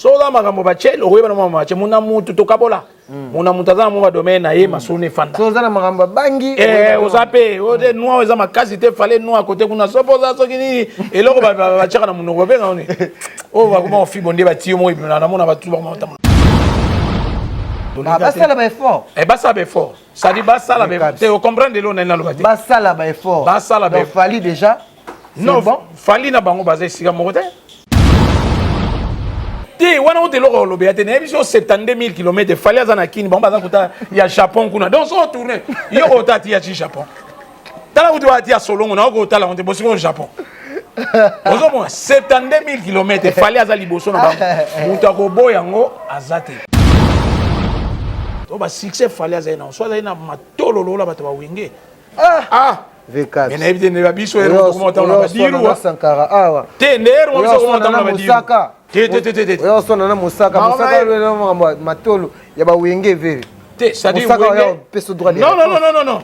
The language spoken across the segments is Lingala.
So la makambo ba chelo ko yeba mama che muna mutu to kabola. Muna mutazana mo ba domaine na ye masone fanda. So zana makambo bangi ozape ode noa eza makasi te fallait noa côté kuna sopoza so kini eloko ba chaka na munoko be ngoni. O ba kuma ofibonde ba tiyo mo ibina na mona ba tuba mo tamona. Basala ba effort. Basala ba effort. Ça dit basala ba effort. Tu comprends de l'on na lobate. Basala ba effort. Basala ba effort. Fali déjà. Non, bon. Fali na bango basé sika mo côté. Te wana o te loko lobate na biso 72 000 km fali azana kini bango baza kuta ya Japon kuna. Donc so tourner. Yo otati ya Japon. Tala uti wati ya Solongo na ko tala on te bosi au Japon. Ozo mo 72 000 km fali azali boso na bango. Muta ko boyango azate. Ba succès fallait azena so azena matolo lola bato ba wenge V4 mais na éviter ne ba biso ero comment on va dire wa Sankara awa te ndero mo so comment on va dire te yo so na Musaka lo matolo ya ba wenge vere te ça dit wenge peso droit non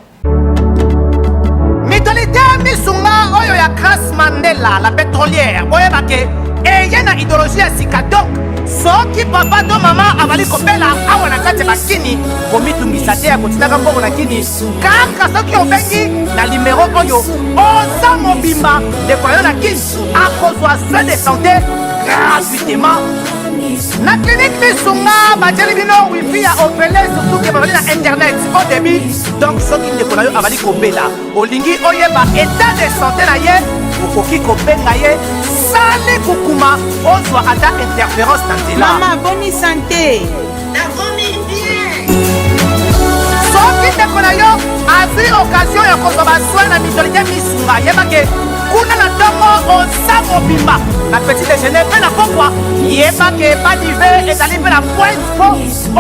Mitolite misunga oyo ya Grace Mandela la pétrolière boye bake et yena idéologie ya sika donc soki papa to mama avali kopela awa na kati bakini komitungisa te ya kotinaka mbongo na kini kaka soki obengi na numéro oyo oza mobimba ndeko yo na kini akozwa soin de santé gratuitement na clinique misunga batieli bino wifi ya opele surtout ke babali na internet au début donc soki ndeko na yo avali kopela olingi oyeba état de santé na ye okoki kobenga ye sale kukuma ozwa ata interférence na nzela. Maman, bonne santé. soki ndeko na yo azwi occasion ya kozwa basoi na mitolite misunga yebake kuna na ntongo oza mobimba na petit déjeuner mpe na pokwa yebake badive ezali mpe na point po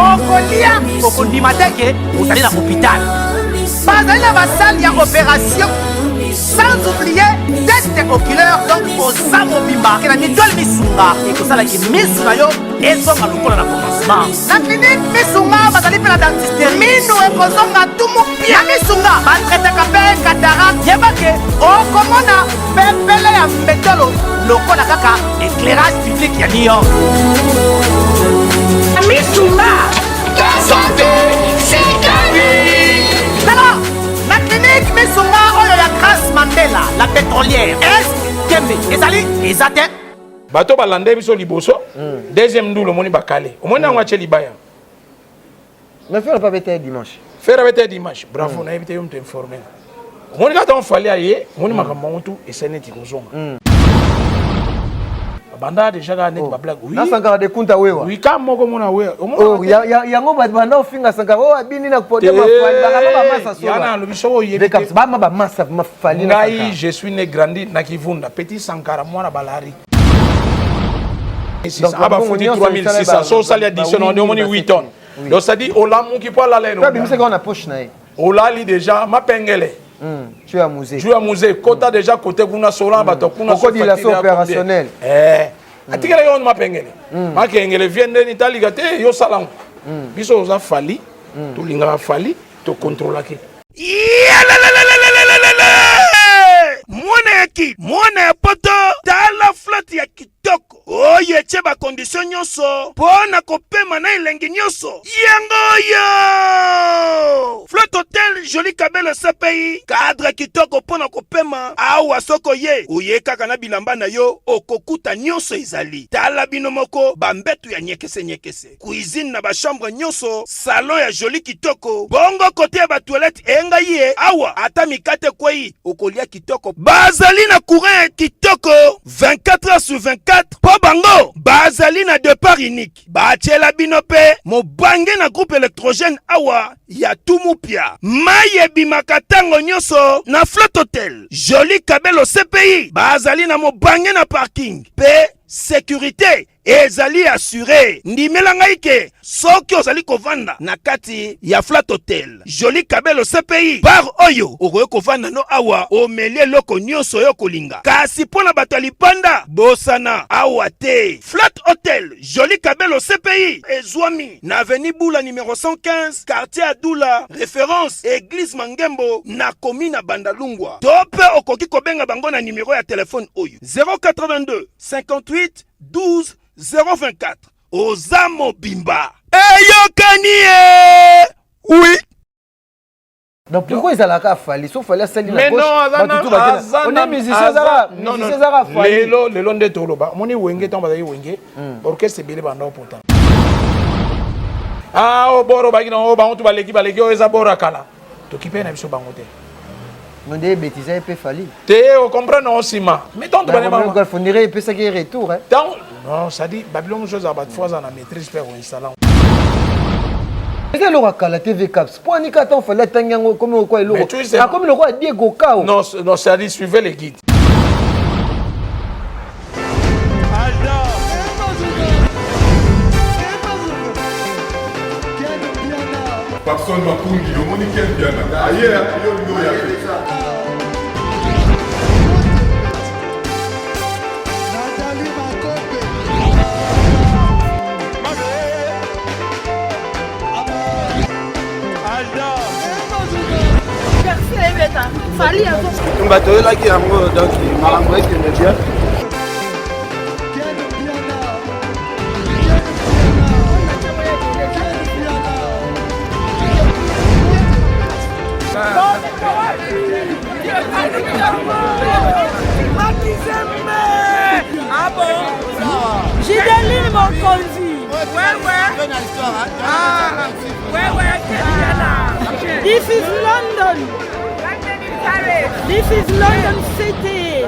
okolia okondima teke ozali na hôpital bazali na basale ya opération sans oublier test oculaire donc oza mobimba ke na mitole misunga ekosalaki misu na yo ezonga lokola na commencement na clinique misunga bazali mpe na dentiste minu ekozonga tumu pia misunga batretaka mpe cataracte yebake okomona pepele ya mbetolo lokola kaka éclairage public ya New York misunga santé c'est gagné na clinique misunga oyo ya Grace Mandela la pétrolière est kembe ezali ezate bato balande biso liboso deuxième ndulo moni bakale omoni yango atie libaya mais faire pas bête dimanche faire bête dimanche bravo na éviter yom te informer omoni kata on fallait aye omoni makambo mutu eseneti kozonga banda déjà ga net ba blague oui na Sankara de kunta wewa oui kam moko mona we yango banda ofinga Sankara abini na pote mafali ba masa so yana lobiso o yebe ba masa mafali na ngai je suis né grandi na Kivunda petit Sankara mwana balari donc aba fouti 3600 so sali addition on moni 8 tonnes donc ça dit ola mon qui poil la laine pas bimisa qu'on a poche na ola li déjà ma pengele tu es à musée kota déjà côté kuna sola bato kuna so opérationnel atikela yo ma pengele ma kengele viende ni taliga te yo salam biso za fali to linga fali to contrôler ke mwana ya poto tala flotte ya kitoko oye che ba condition nyonso pona kopema na elenge nyonso yango yo flotte hotel joli kabelo CPI cadre kitoko pona kopema awa soko ye oye kaka na bilamba na yo okokuta nyonso ezali tala bino moko bambetu ya nyekese cuisine na ba chambre nyonso salon ya joli kitoko bongo kote ba toilette enga ye awa ata mikate kwei okolia kitoko bazali na courant kitoko 24 heures sur 24 po bango bazali na départ unique bachela binope mobange na groupe électrogène awa ya tumupia maye bimaka tango nyonso na flotte hotel joli kabelo CPI bazali na mobange na parking pe sécurité ezali assuré ndimela ngai ke soki ozali kovanda na kati ya flat hotel joli kabelo CPI bar oyo okoye kovanda no awa omelie loko nyonso yo kolinga kasi pona bato ya lipanda bosana awa te flat hotel joli kabelo CPI ezwami na avenue Bula numéro 115 quartier Adoula référence église Mangembo na commune Bandalungwa tope okoki kobenga bango na numéro ya téléphone oyo 082 58 12 024 oza mobimba eyokani oui. Donc pourquoi ils allaient à Fali? Sauf Fali à Sali. Mais non, on est musicien Zara. Musicien Zara Fali. Le long de Toloba. Mon Wenge tombe dans Wenge. Orchestre belé pendant pourtant. Ah, au bord au bagino, au banc, tu vas l'équipe, au Zabora Kala. Tu qui peine sur Bangote. On dit bêtises, il peut Fali. T'es au comprendre aussi, ma. Mais tant que tu vas fournir, il peut ça qui est retour. Non, ça dit, Babylone, chose à battre fois en la maîtrise, père ou installant. C'est le la TV Caps. Pour un temps, il fallait tenir comme quoi il est. Comme le roi Diego Cao. Non, ça dit, suivez les guides. Papson Mapungi, le monde qui est bien là. Ailleurs, il y a Fali avant. On va te là qui a donc il m'a envoyé que le bien. Ah bon? J'ai des livres conduits. Ouais. Ah, ouais. This is London. This is London City.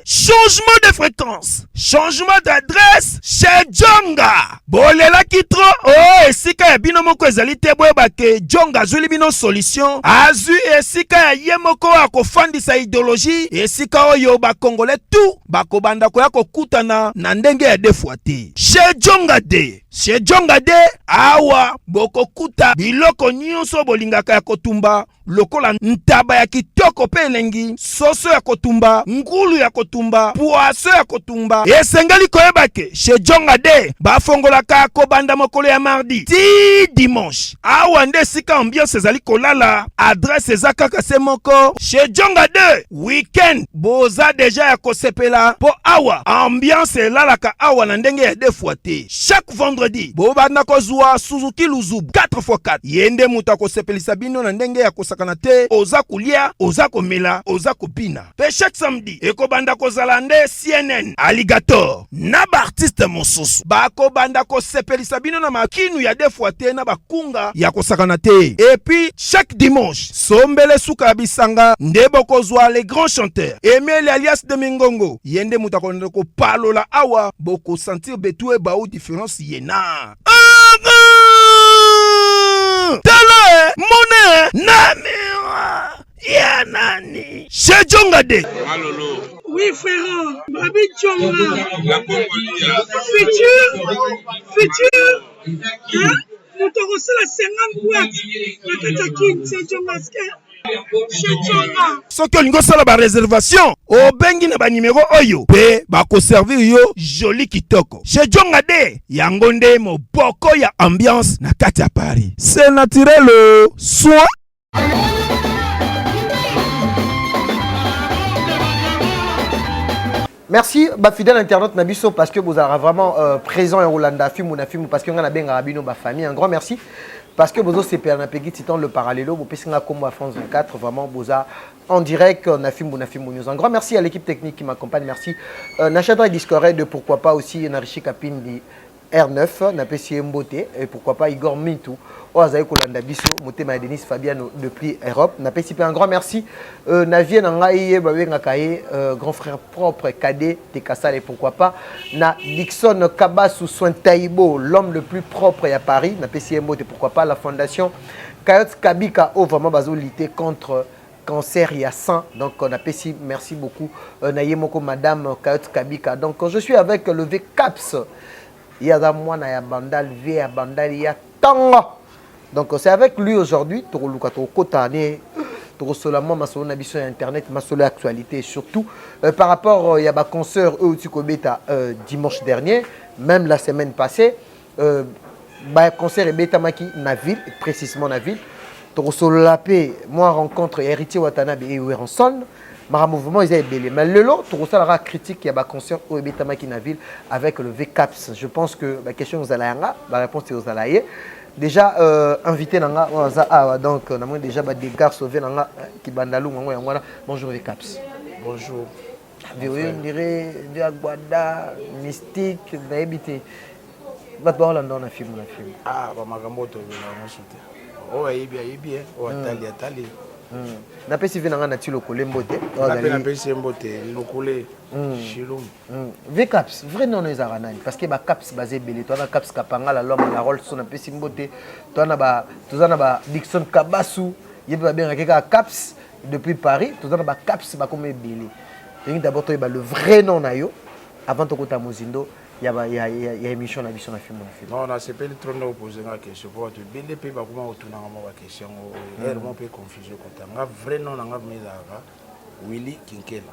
Changement de fréquence, changement d'adresse chez Djonga. Bolela kitro, oh, esika ya bino moko ezali te boyeba ke Djonga azuli bino solution. Azu esika ya ye moko akofandisa idéologie, esika oyo bakongole tout bakobanda koya kokutana na ndenge ya defwa te. Chez Djonga de, chez Djonga de, awa bokokuta biloko nyonso bolingaka ya kotumba. Lokola ntaba ya kitoko pe elengi, soso ya kotumba, ngulu ya kotumba, poaso ya kotumba. Esengeli koyeba ke chez Djonga de bafongolaka kobanda mokolo ya mardi ti dimanche. Awa nde sika ambiance ezali kolala, adresse eza kaka se moko. Chez Djonga de weekend boza deja ya kosepela po awa ambiance elalaka awa na ndenge ya defwa te. Chaque vendredi bobanda kozwa Suzuki Luzubu 4x4 yende muta kosepelisa bino na ndenge ya kosakana te, oza kulia, oza komela, oza kopina. Pe chaque samedi ekobanda kozala nde CNN Alligator na ba artiste mosusu bakobanda kosepelisa bino na makinu ya defwa te na bakunga ya kosakana te. Et puis chaque dimanche sombele suka bisanga nde bokozwa les grands chanteurs Emile alias de Mingongo yende muta konde ko palola awa boko sentir betue ba ou différence yena. Tala mone namira ya nani chez Djonga de. Oui, frère. Babi Djonga. Futur. Hein? Nous te reçons la 50 boîtes. Le Katakin, c'est Djonga. Soki olingo sala ba réservation obengi na ba numéro oyo pe bako servir yo joli kitoko. Chez Djonga de yango nde moboko ya ambiance na kati ya Paris. C'est naturel soit. Merci, fidèle internaute Nabiso, parce que vous êtes vraiment présent en Rolanda, film parce que vous avez une famille. Un grand merci. Parce que vous avez un peu de le parallélo, vous pouvez comme à France 24, vraiment, vous avez en direct, on a film news. Un grand merci à l'équipe technique qui m'accompagne, merci. Nachadra Discoré de pourquoi pas aussi Narichi Kapin di R9, Napesi Mbote, et pourquoi pas Igor Mintou, Oazaï Kolanda Bisso, Motema Denis Fabiano depuis Europe. Napesi un grand merci. Navie Nangaïe, Bawe Ngakaye, grand frère propre, cadet, Tekassal et pourquoi pas. Na Dixon Kabasu Sointaïbo, l'homme le plus propre à Paris, Napesi Mbote, pourquoi pas. La fondation Kayot Kabika, vraiment bazo lutter contre cancer, il y a 100. Donc on a payé, merci beaucoup. Nayemoko Madame Kayot Kabika. Donc je suis avec le VCAPS. Il y a moi, il y a Bandal, V, à Bandal, il y a Tanga. Donc c'est avec lui aujourd'hui, Toroluka Torokotane, Torosolamo, ma solo nabiso internet, ma solo actualité, surtout par rapport il y a ma concert Eutikobeta dimanche dernier, même la semaine passée, concert et Beta Maki na ville, précisément na ville. Torosolapé, moi rencontre héritier Watanabe et Weranson. ma mouvement ils est belé mais le lot tout ça la critique il y a ba concert au Betama qui na ville avec le VCAPS je pense que la question aux alayanga la réponse est aux alayés déjà invité nanga donc on a déjà ba dégâts sauvés nanga qui bandalu ngwana bonjour VCAPS bonjour on dirait de Aguada mystique d'habiter va te voir là dans un film ah ba makambo to na soute oh yebi oh atali na pesi vena na tilo kolembote na pesi mbote lokole shilum VCAPS vrai non les aranani parce que ba caps basé belé toi na caps kapanga la l'homme la rôle son na pesi mbote toi na ba Dixon Kabasu yebi ba bien ka caps depuis Paris toi na ba caps ba comme belé d'abord toi le vrai nom na yo avant to kota mozindo il y a émission na biso na film non na c'est pas le trop de poser la question pour te BDP ba comment retourner ma question réellement peu confusion quand nga vrai nom nga mezaka Willy Kinkela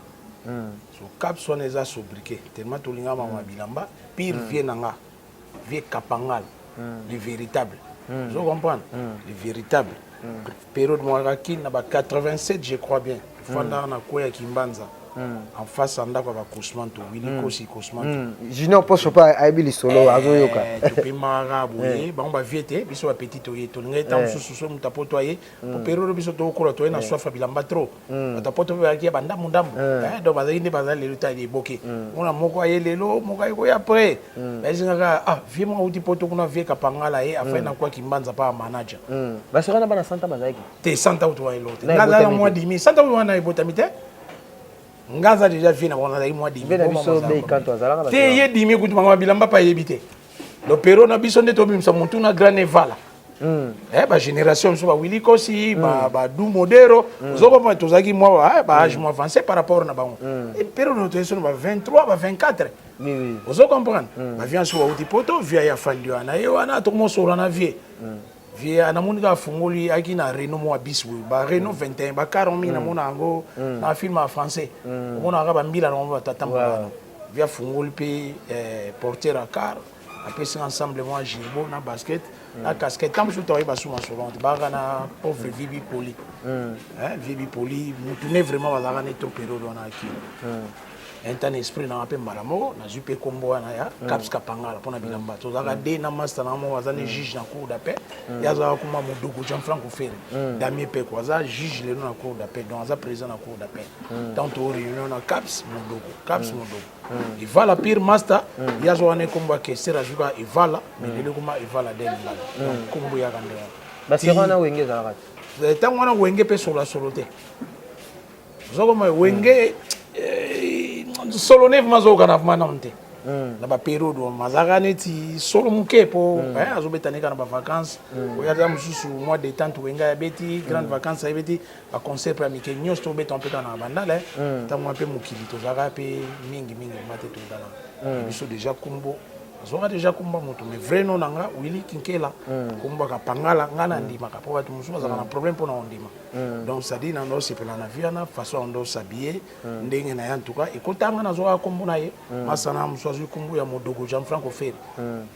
so cap son eza sobriquet tellement to linga mama bilamba pire vie nanga vie kapangal le véritable je comprends le véritable période moi qui na ba 87 je crois bien fanda na koya Kimbanza en face anda kwa Kousmanto Willy Kosi Kousmanto Junior poche pas aibi solo azoyoka tu peux maraboyer ba on va viete biso ba petit toye to ngai tam susu mutapoto ye po période biso to kola to na sofa bilamba trop mutapoto ba ki banda mundambo do ba zindi ba le luta di boke ona moko aye lelo moko aye ko ya après ba zinga vie mo uti poto kuna vie kapangala ye afin na kwa Kimbanza pa manager ba sera na bana santa bazaki te santa uto wa elote ngaza na mois dimi santa wana ibotamite ngaza déjà vient on a moi dimi bena biso be kanto azalanga te ye dimi kutu mangwa bilamba pa yebite le pero na biso ndeto bimsa muntu na grand nevala ba génération so ba Willy Kosi ba du modero zoko ma tozaki moi ba âge moi avancé par rapport na bango et pero no teso ba 23 ba 24 oui vous comprendre ba vient so uti poto via ya falio na ye wana to mo so na vie vie ana munika fungoli aki na Renault mo abis ba Renault 21 ba 40 na mona ngo na film en français mona ga ba mbila na mo tatamba via fungoli pe porter à car après c'est ensemble moi Gilbo na basket na casquette tam je toi ba suma solante ba na pauvre Vibi Poli Vibi Poli mutune vraiment ba na trop période on a aki un temps esprit na pe malamo na jupe kombo na ya caps kapangala pona bilamba to zaka de na master na mo wazane juge na cour d'appel ya za kuma mudugu Jean Franco Ferre Damien pe ko za juge le na cour d'appel donc za président na cour d'appel tant au réunion na caps mudugu il va la pire master ya zo ane kombo ke sera juga il va la mais le kuma il va la den donc kombo ya kande ba sera na wenge za rat tant wana wenge pe solote zoko ma wenge solo nef mazo kana fumana mte na ba période mazaka neti solo mukepo azobetana kana ba vacances oyaza mususu mois de temps wenga ya beti grande vacances ya beti ba concert pour amike nyos to beton pe kana bandala tango pe mukili to zaka pe mingi mate to dala biso déjà kumbo azoka déjà kumba moto mais vrai non nanga Willy Kinkela kumba ka pangala ngana ndima ka po batu mususu za na problème pour na ndima donc ça dit na ndo c'est na vie na façon ndo s'habiller ndenge na ya en tout cas ekotanga na zoka kumbu na ye masana mususu kumbu ya modogo Jean Franco Ferre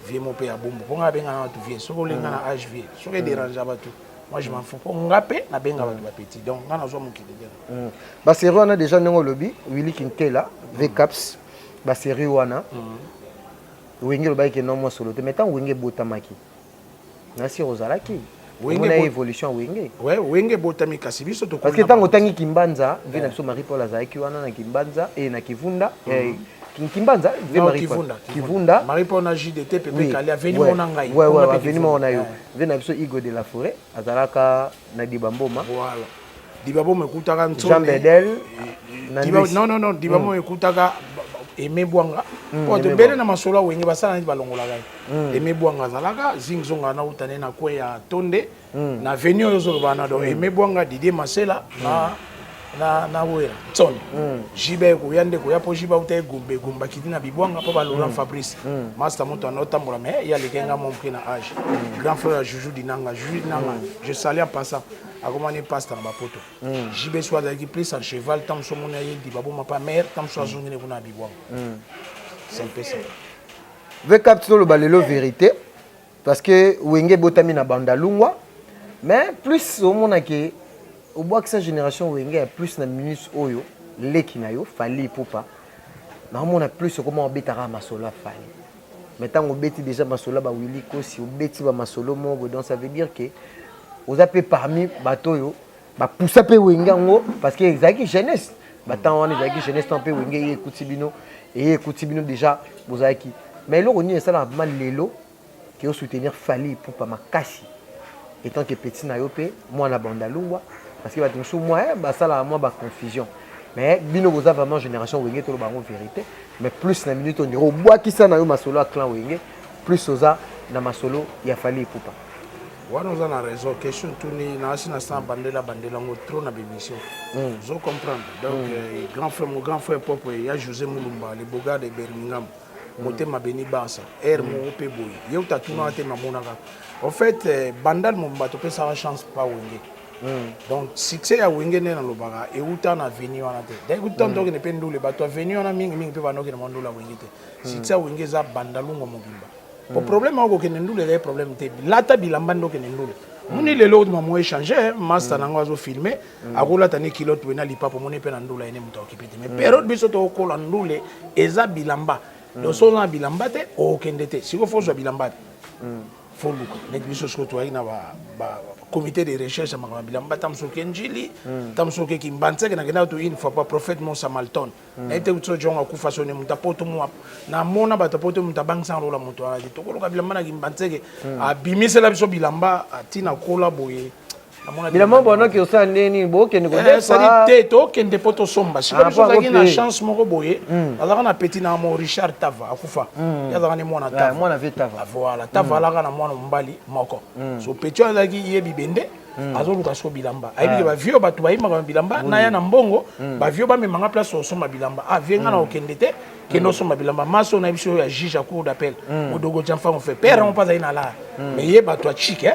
vie mo pe ya bombo ponga benga na tu vie soko lenga na âge vie soko dérange batu moi je m'en fous pour ngape na benga batu ba petit donc ngana zo mukili dela ba série on a déjà nengo lobby Willy Kinkela VCAPS ba série wana wenge lo baike non mo solo te metan wenge botamaki nasi rozalaki wenge na évolution wenge wenge botami kasi biso to parce que tango tangi Kimbanza vena biso Marie Paul azaki wana na Kimbanza et na Kivunda Kimbanza Kivunda Marie Paul na JDT pepe kali aveni mona ngai ouais aveni mona yo vena biso Igo de la Forêt azalaka na Dibamboma voilà Dibamboma ekutaka ntso Jean Bedel non Dibamboma ekutaka Aimé Bouanga pour te belle na masolo wenge basala ni balongola gai Aimé Bouanga zalaka zingzonga na utane na kwe ya tonde na avenue yozo bana do Aimé Bouanga Didier Masela na wera tsoni jibe ko yande ko yapo jiba uta gumba kitina bibwanga pa ba Laurent Fabrice master moto na otambola mais ya lekenga mon na âge grand frère Juju Dinanga je salue en passant akomani pasteur na bapoto jibe soit avec plus en cheval tam so mona yindi babo ma pa mère tam so azongene kuna bibwanga c'est un peu ça VCAPS le balelo vérité parce que wenge botami na banda lungwa mais plus au mona ke au bois que cette génération wenge a plus na minus oyo leki na yo fali pupa na mona plus comment betara masolo fali maintenant on beti déjà masolo ba Willy Kosi on beti ba masolo mongo donc ça veut dire que vous avez parmi bateau yo ba poussa pe wengango parce que ezaki jeunesse maintenant on ezaki jeunesse tant pe wenge écoute bino déjà vous avez qui mais là on est ça là mal lelo qui soutenir fali pupa makasi étant que petit na yo pe moi na bandalungwa parce que ba tonsou moi ba ça là moi ba confusion. Mais bino boza vraiment génération wenge to ba vérité mais plus na minute on dirait au bois qui ça na yo masolo à clan wenge plus oza na masolo ya fali pupa wana oza na raison question tuni na asi na sa bandela ngo trop na bémission zo comprendre donc grand frère pop ya José Mulumba le boga de Birmingham motema beni basa mo pe boy ye utatuna te mamonaka en fait bandal mo bato pe sa chance pas wenge. Donc succès ya wenge na lobaka e uta na veni wana te dai uta ndoke ne pendo le bato veni wana mingi pe banoke na mandula wenge te succès wenge za bandalungo mobimba po problème ako ke ndule le problème te lata bilamba ndoke ne ndule muni le lot mamo échanger master nango azo filmer akola tani kilote wena lipapo moni pe na ndula ene muto okipete mais période biso to kola ndule eza bilamba donc so na bilamba te o kende te siko fo zo bilamba faut luka net biso sko to ina ba comité de recherche ma bilamba tamsoke njili tamsoke kimbantseke na kena to une fois pas prophète Moussa Malton na ite utso jonga ku façonner mutapoto mu na mona batapoto mutabangsa rola muto ala to koloka bilamba na kimbantseke abimisela biso bilamba atina kola boye bilamba bono ki osa ndeni bo kende ko defa ça dit to kende poto somba si ko so zaki na chance moko boye azaka na petit na mo Richard Tava akufa yazaka ni mwana Tava mwana ve Tava voilà Tava la kana mwana mbali moko so petit azaki yebi bende azoluka so bilamba ayibi ba vieux batu bayima bilamba na ya na mbongo ba vieux ba memanga place so soma bilamba avenga na okende te kendo soma bilamba maso na biso ya juge à cour d'appel odogo jamfa on fait père on pas aina là mais ye batu a chic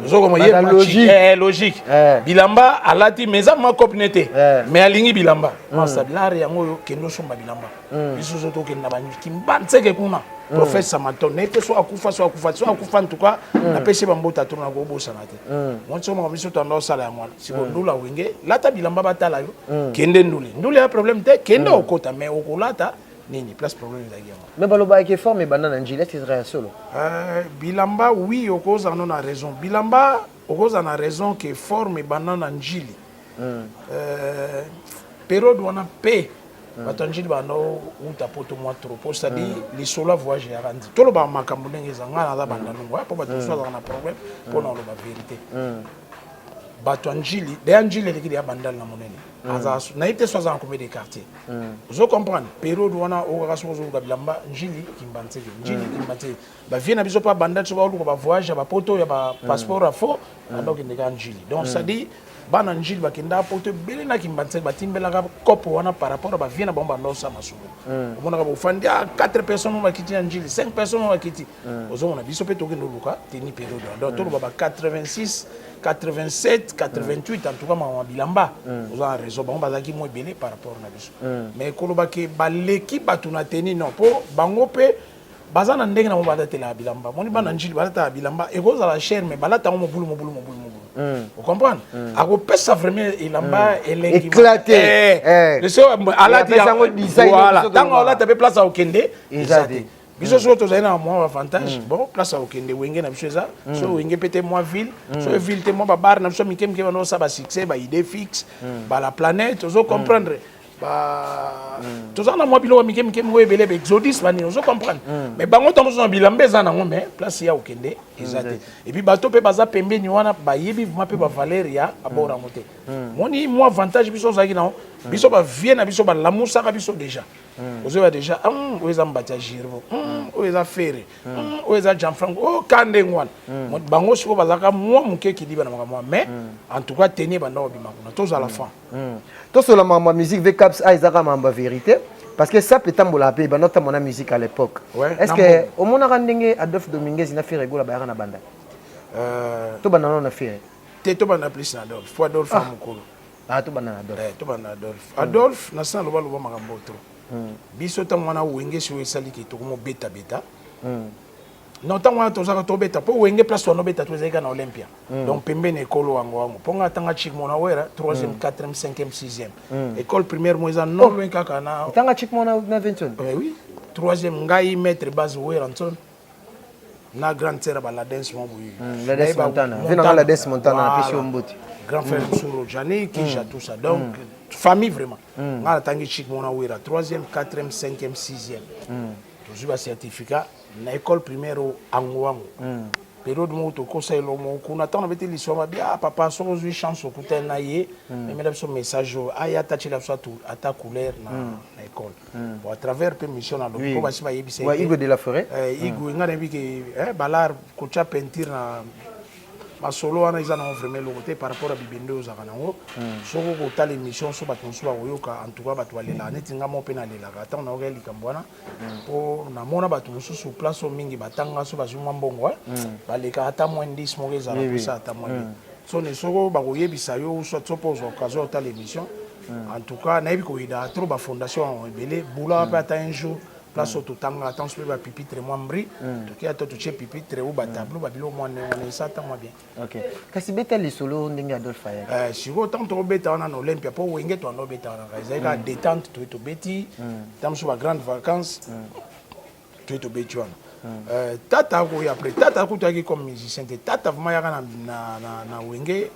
zo comme ye logique bilamba alati meza ma copnete mais alingi bilamba masa bilare yango kendo soma bilamba biso zo to kenda ba kimbantseke kuna prophète Samaton ne pe so akufa en tout cas na pese bambota tourna go bosa na te mon choma biso to ndo sala ya mwana siko ndula wenge lata bilamba batala yo kende ndule ya problème te kende okota mais okolata nini place problème za giama mais baloba ke forme banana njila Israël solo bilamba oui okoza non a raison bilamba okoza na raison que forme banana njili période wana pe batanjili bano uta poto mwa trop c'est-à-dire les sola voyage ya randi tolo ba makambo ndenge zanga na za bandalungu hapo bato so na problème pour na lo ba vérité bato anjili de anjili le kidi ya bandal na monene aza na ite so za combien de quartiers vous comprendre période wana o ka so zo ka bilamba njili kimbantseke ba vie na biso pa bandal so ba lu ba voyage ba poto ya ba passeport a faux donc ndeka njili donc c'est-à-dire bana njili bakenda poto bele na kimbantseke batimbela ka kopo wana par rapport ba vie na bomba no sa masuko omona ka bofandi 4 personnes ba kiti njili 5 personnes ba kiti ozo na biso pe to kendo luka teni période donc to ba 86 87 88 en tout cas ma bilamba vous avez raison bon bazaki mo belé par rapport na biso mais koloba ke baleki batuna teni non po bango pe bazana ndenge na mo badate la bilamba moni bana njili balata bilamba e koza la cher mais balata mo bulu vous comprenez ako pesa vraiment ilamba elengi éclaté le so alati voilà tango alata pe place au kende exact biso so to zaina mo avantage bon place au kende wenge na biso eza so wenge pété moi ville so ville te mo ba bar na biso mikem ke bano sa ba succès ba idée fixe ba la planète ozo comprendre ba to zana mo bilo mikem wo ebele be exodus bani ozo comprendre mais bango to mo bilamba eza na ngombe place ya okende ezate et puis bato pe baza pembeni wana ba yebi vuma pe ba Valeria abora moté moni mo avantage biso zaki na biso ba vie na biso ba lamusa ka biso déjà ozo ya déjà oza mbata jirvo oza fere oza Jean-Franco o kande ngwana bango siko bazaka moi muke kidiba na moi mais en tout cas tenir banda obima kuna tous à la fin tous sur la ma musique VCAPS a ezaka mamba vérité parce que ça peut tambola pe banota mona musique à l'époque est-ce que au mona randenge Adolphe Dominguez ina fait régola ba na banda to banana na fait to bana plus na Adolphe fois Adolphe mukolo to banana Adolphe to bana Adolphe na sa loba makambo trop biso ta mwana wenge si esali ki to mo beta non tanga tozaka tobeta po wenge place to nobeta tozeka na Olympia donc pembeni ekolo wango ponga tanga chik mona wera 3e 4e 5e 6e école primaire moisa non loin kaka na tanga chik mona na 21 oui 3e ngai maître base wera nton na grande sœur ba la danse mo buyi la danse montana vena la danse montana na pesi ombuti grand frère Suro Jani qui ja tout ça donc famille vraiment ngala tangi chik mona wera 3e 4e 5e 6e toujours certificat na école primaire angoango période mo to conseil lo mo kuna tana beti lisoma bia papa so zui chance okuta na ye mais même so message aya ta chila so tout ata couleur na école bon à travers permission na do ko basi ba yebisa wa Igo de la Forêt Igo ngana bi ke balar ko cha peinture na masolo wana ils en vraiment le côté par rapport à bibendo za kana ngo so ko ta l'émission so baton so ba yoka en tout cas batu alela neti ngamo pe na lela ka ta na ogali kambwana po na mona batu so place o mingi batanga so bazuma mbongo baleka ata moins 10 mo za na ça ata moins so ne so ba ko yebisa yo so to pose occasion ta l'émission en tout cas na ko ida trop ba fondation ebele bula pa ata un jour place au totanga attention ba pipitre moi mbri to ki ato to che pipitre ou ba tableau ba bilo moi ne ça ta moi bien OK kasi beta li solo ndenge Adolphe Aya si go tant to beta na Olympia po wenge to no beta na za détente to beti tam so ba grande vacances to beti wana tata ko ya après tata ko taki comme musicien tata vraiment ya na wenge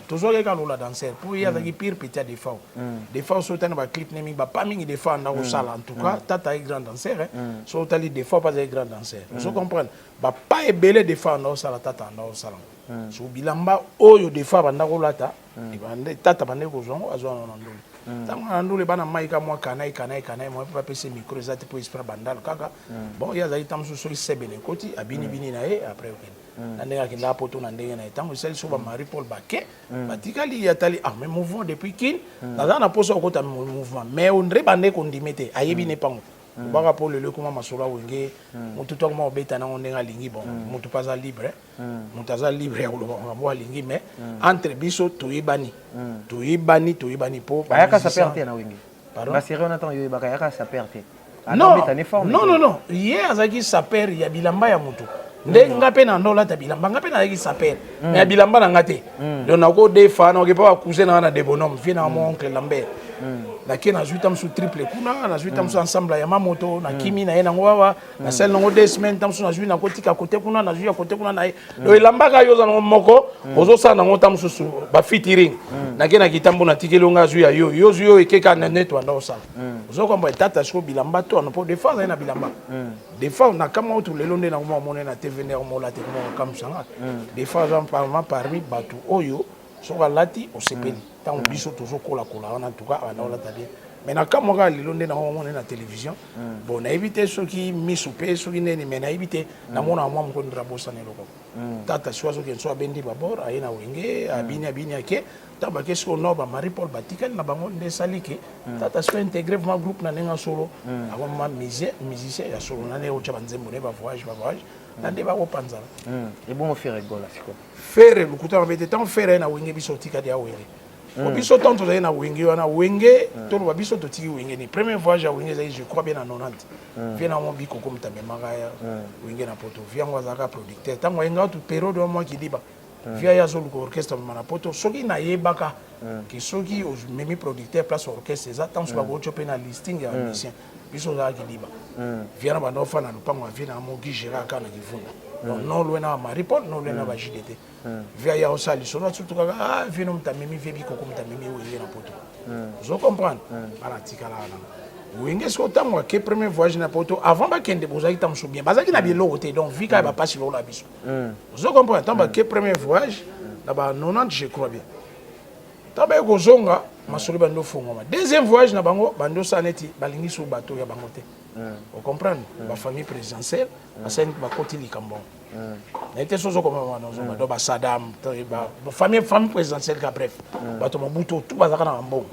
toujours ka lola danser pour ya taki pire petit des fois so tana ba clip nemi ba pas mingi des fois na ko sala en tout cas tata est grand danseur so tali des fois pas est grand danseur vous comprenez ba pas ebele des fois na sala tata na sala so bilamba oyo des fois banda ko lata tata bande ko zongo azwa na ndolo tanga ndule bana maika mwa kanai moi pas pese micro ezati pour esprit bandal kaka bon ya zaita mso so sebele koti abini bini na e après ok na ndenge kinda poto na ndenge na tango sel so ba Marie Paul Baké batikali ya tali mais mouvement depuis kin na poso okota mouvement mais on ndre bande ko ndimete ayebi ne pango baka pour le comment masolo wenge mutu to mo beta na ondenga lingi bon mutu pas libre mutu za libre ya lo lingi mais entre biso toyebani po bayaka sa perte na wenge ba série on attend yo bayaka sa perte non hier azaki sa perte ya bilamba ya mutu nde ngape na ndola ta bilamba ngape na yaki sa perte mais bilamba na ngate donc nako defa na okepa cousin na de bonhomme vient na mon oncle Lambert lakini na zuitam su triple kuna na zuitam su ensemble ya mamoto na kimi na yena ngwawa na sel ngo 2 semaines tam su na zui na kotika kote kuna na zui ya kote kuna na do elambaka yo za moko ozo sa na ngotam su ba featuring na kena kitambo na tikelo nga zui ya yo zui yo ekeka na netwa ndo sa ozo komba tata siko bilamba to na po défense na bilamba défense na kama otu lelo nde na ngoma mona na TV ne mo la te ko kam sanga défense parmi batu oyo so balati osepeli tant biso toujours kola en tout cas on la bien mais na kama ga lelo nde na ngoma na télévision bon na éviter ceux qui misupe ceux qui neni mais na éviter na mona mwa mko ndra bosa ne loko tata swazo ke so bendi babor ayena wenge abini ake taba kesko no ba Marie Paul Batikal na bango nde salike tata so intégrer vraiment groupe na nenga solo avant ma musicien ya solo na ne o chaba nzembo ne ba voyage na nde ba ko panzala et bon faire gola siko faire lukuta ba tant faire na wenge biso tika dia wenge o biso tanto za na wenge wana wenge to ba biso to tiki wenge ni premier voyage à wenge za je crois bien en 90 vient na mon biko comme ta memanga ya wenge na poto vient ngwa za producteur tango enga tu période mo ki diba via ya zo luko orchestre na poto soki na yebaka ki soki o memi producteur place orchestre za tanso ba go chope na listing ya musicien biso za ki diba vient na bando fa na lupango vient na mo gi gera kana kivunda donc non loin na Marie Paul non loin na ba JDT via ya osali solo surtout kaka vient no mtamemi vebi ko mtamemi wenge na poto zo comprendre ala tikala na wenge so tango ke premier voyage na poto avant ba kende bozaki tam so bien bazaki na bilo te donc vika ba passe lo la biso zo comprendre tango ke premier voyage na ba 90 je crois bien tabe ko zonga masolo bando fongoma deuxième voyage na bango bando saneti balingi so bato ya bango te vous comprenez ma famille présidentielle asani ba koti likambo na été sozo comme wana do ba Saddam ba famille présidentielle ka bref bato mabuto tout bazaka na mbongo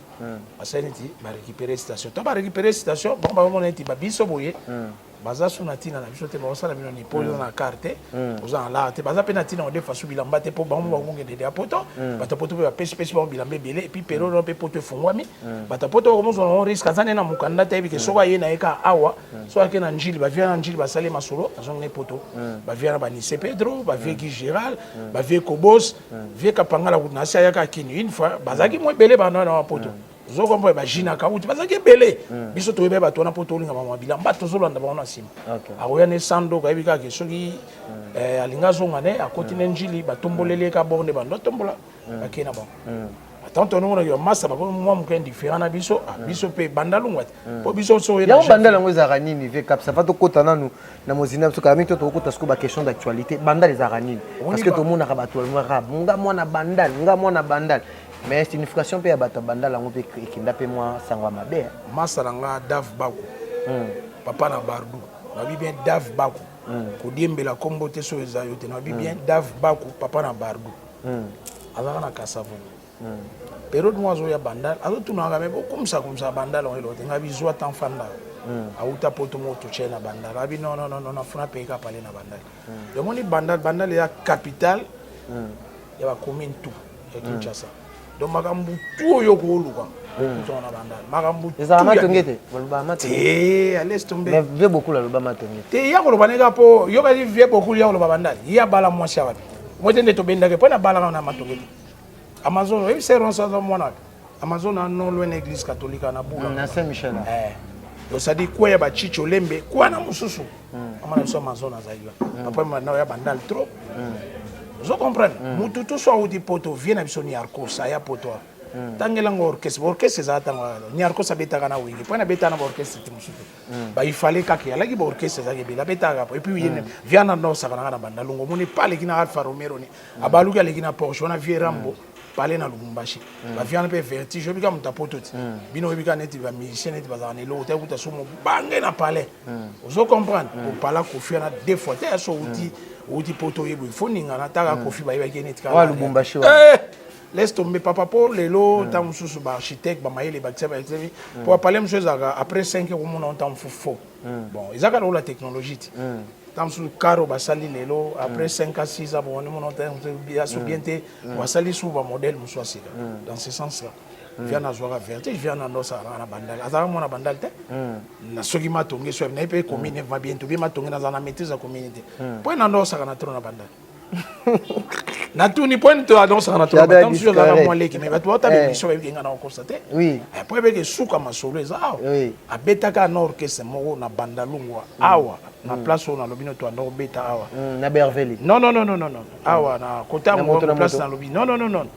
asani ti ba récupérer station to ba récupérer station bon ba mona ti ba biso boye baza so na tina na biso te basala bino ni po na carte oza la te baza pe na tina de façon bilamba te po bango bango ngende de poto bata poto ba pesi bango bilamba belé et puis pero no pe poto fungwami bata poto ko mozo on risque azane na mukanda te bi ke so ba ye na eka awa so ake na njili ba via na njili ba sale masolo azong ne poto ba via na ba ni Pedro ba via ki Gérald ba via Kobos via kapangala ku na sia ya ka kini une fois bazaki mo belé ba na poto zo kompo ba jina ka uti bazaki belé biso to be ba to na poto linga mama bilamba to zo landa ba na sim akoya ne sando ka ebika ke soki alinga zonga ne akoti ne njili ba tombolele ka bonde ba ndo tombola akena ba tant on a massa ba mo mken différent na biso biso pe bandalungwa po biso so ya bandala ngo za ranini ve cap ça va to kota nanu na mozina to ka mi to kota sko ba question d'actualité bandala za ranini parce que to mona ka ba to nga mona bandal mais signification pe ya bato bandala ngo pe kinda pe moi sangwa mabe massa nga Dave Baku papa na Bardu na bi bien Dave Baku ko diembela kombo te so eza yote na bi bien Dave Baku papa na Bardu azaka na Kasavo période moi zo ya bandal azo tunanga me comme ça bandal on elote nga bizwa tan fanda auta poto moto chena bandal abi non funa pe ka parler na bandal de moni bandal ya capitale ya ba commune tout ya Kinshasa donc makambu tout yo ko luka tout na bandal makambu ça ma tongete bolba ma te laisse tomber mais veut beaucoup la bolba ma tongete te ya ko banega po yo ba vie beaucoup ya ko bandal ya bala moi cha babi moi tende to benda ke pona bala na matongete Amazon, oui, c'est Ronsa Mona. Amazon a non loin l'église catholique à Naboula. Na Saint-Michel. Donc ça dit quoi ya ba chicho lembe, quoi na mususu. Amana so Amazon azaiwa. Après maintenant ya bandal trop. Vous comprenez? Mututu so udi poto vient na biso ni arco ça ya poto. Tangela orchestre za tanga ni arco ça beta kana wingi. Point na beta na orchestre mususu. Ba il fallait kaki ala ki orchestre za ke la beta ga et puis vient na no ça kana bandalungo moni pale kina Alfa Romero ni. Abaluka le kina Porsche na vie Rambo. Parler na Lubumbashi ba viande pe vertige bika mutapoto ti bino bika neti ba musicien neti ba zane lo hotel kuta somo bange na palais vous comprendre pour parler Kofi na deux fois te so uti poto yebo il faut ninga na taka Kofi ba yeba neti ka wa Lubumbashi laisse tomber papa pour lelo ta mususu ba architecte ba mayele ba tseba tsemi pour parler monsieur zaka après 5 ans on entend faux bon izaka la technologie ti dans le carreau basali lelo après 5 à 6 ans on bien sobienté basali souvent modèle muswasi dans ce sens là vient na joie vertige vient na nosa na bandal azaka mona bandal te na soki matonge so na pe commune va bientôt bien matonge na za maîtrise la communauté point na nosa na trop na bandal na tout ni point to annonce na trop na sur la moi leki mais toi ta mission et ngana ko constater oui après be ke suka masolo eza oui abetaka na orchestre moko na bandalungwa awa na place on a lobino to na beta awa na Berveli non awa na kota mo place na lobi non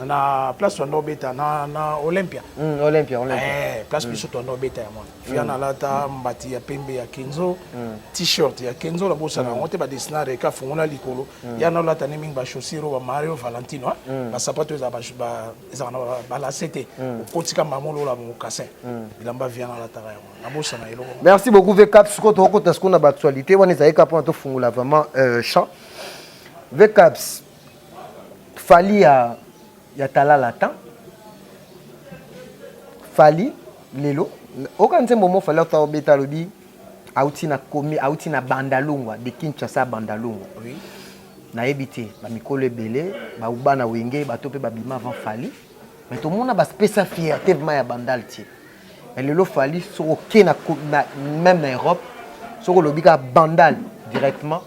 na place on beta na Olympia place biso to na beta ya moi fiana lata mbati ya pembe ya Kenzo t-shirt ya Kenzo la bossa na ngote ba dessiner ka fungona likolo ya na lata neming ba chaussure ba Mario Valentino ba sapato za ba ba la cete kotika mamolo la mo kassin bilamba viana lata ya moi na bossa na elo. Merci beaucoup VCAP siko to ko tasko na actualité on est avec point to fungula vraiment champ VCAPS fali ya talala temps fali lelo okanze momo fali ta obeta lobi auti na bandalungwa de Kinshasa bandalungwa oui na ebité ba mikolo ebele ba ubana wenge ba topé ba bima avant fali mais tout monde ba spécial fierté vraiment ya bandal ti et lelo fali so ok na même na Europe so lobika bandal directement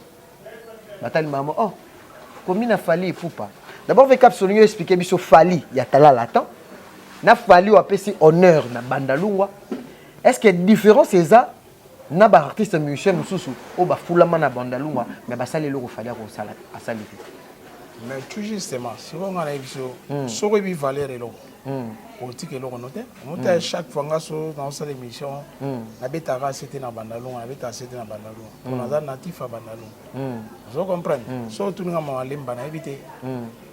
batali mama oh combien na fali poupa d'abord VCAP souligner expliquer biso fali ya talala temps na fali ou apesi honneur na bandalungwa est-ce que différence c'est ça na ba artiste musicien mususu o ba fulama na bandalungwa mais ba sali loko fali ko sala asali mais tout justement si on a biso so ko bi valeur elo politique elo noté monter chaque fois ngaso dans cette émission na betara c'était na bandalungwa na betara c'était na bandalungwa on a natif à bandalungwa vous comprenez so tout nga ma lemba na éviter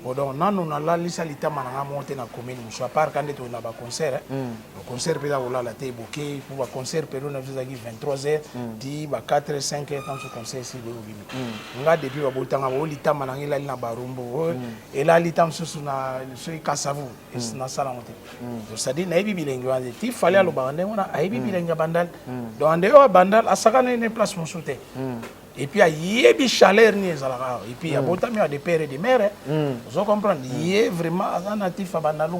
Bon, donc, on a la liste à l'état, monté dans la commune, à part quand on a un concert, le concert peut avoir la télé bouquet, pour le concert, peut avoir 23h, 10, 4h, 5h, tant ce concert ici, on a depuis le temps, on a l'état, on a l'état, barumbo, et là, l'état, on a le cassavou, et c'est ça la montée. Donc, ça dit, il fallait aller au bandal, on a un bandal, donc, on a un bandal, à ça, on a une place, mon soutien. Et puis, il y a des chaleurs, et puis il y a des pères et des mères. Vous comprenez? Il y a vraiment un natif à Bandalou.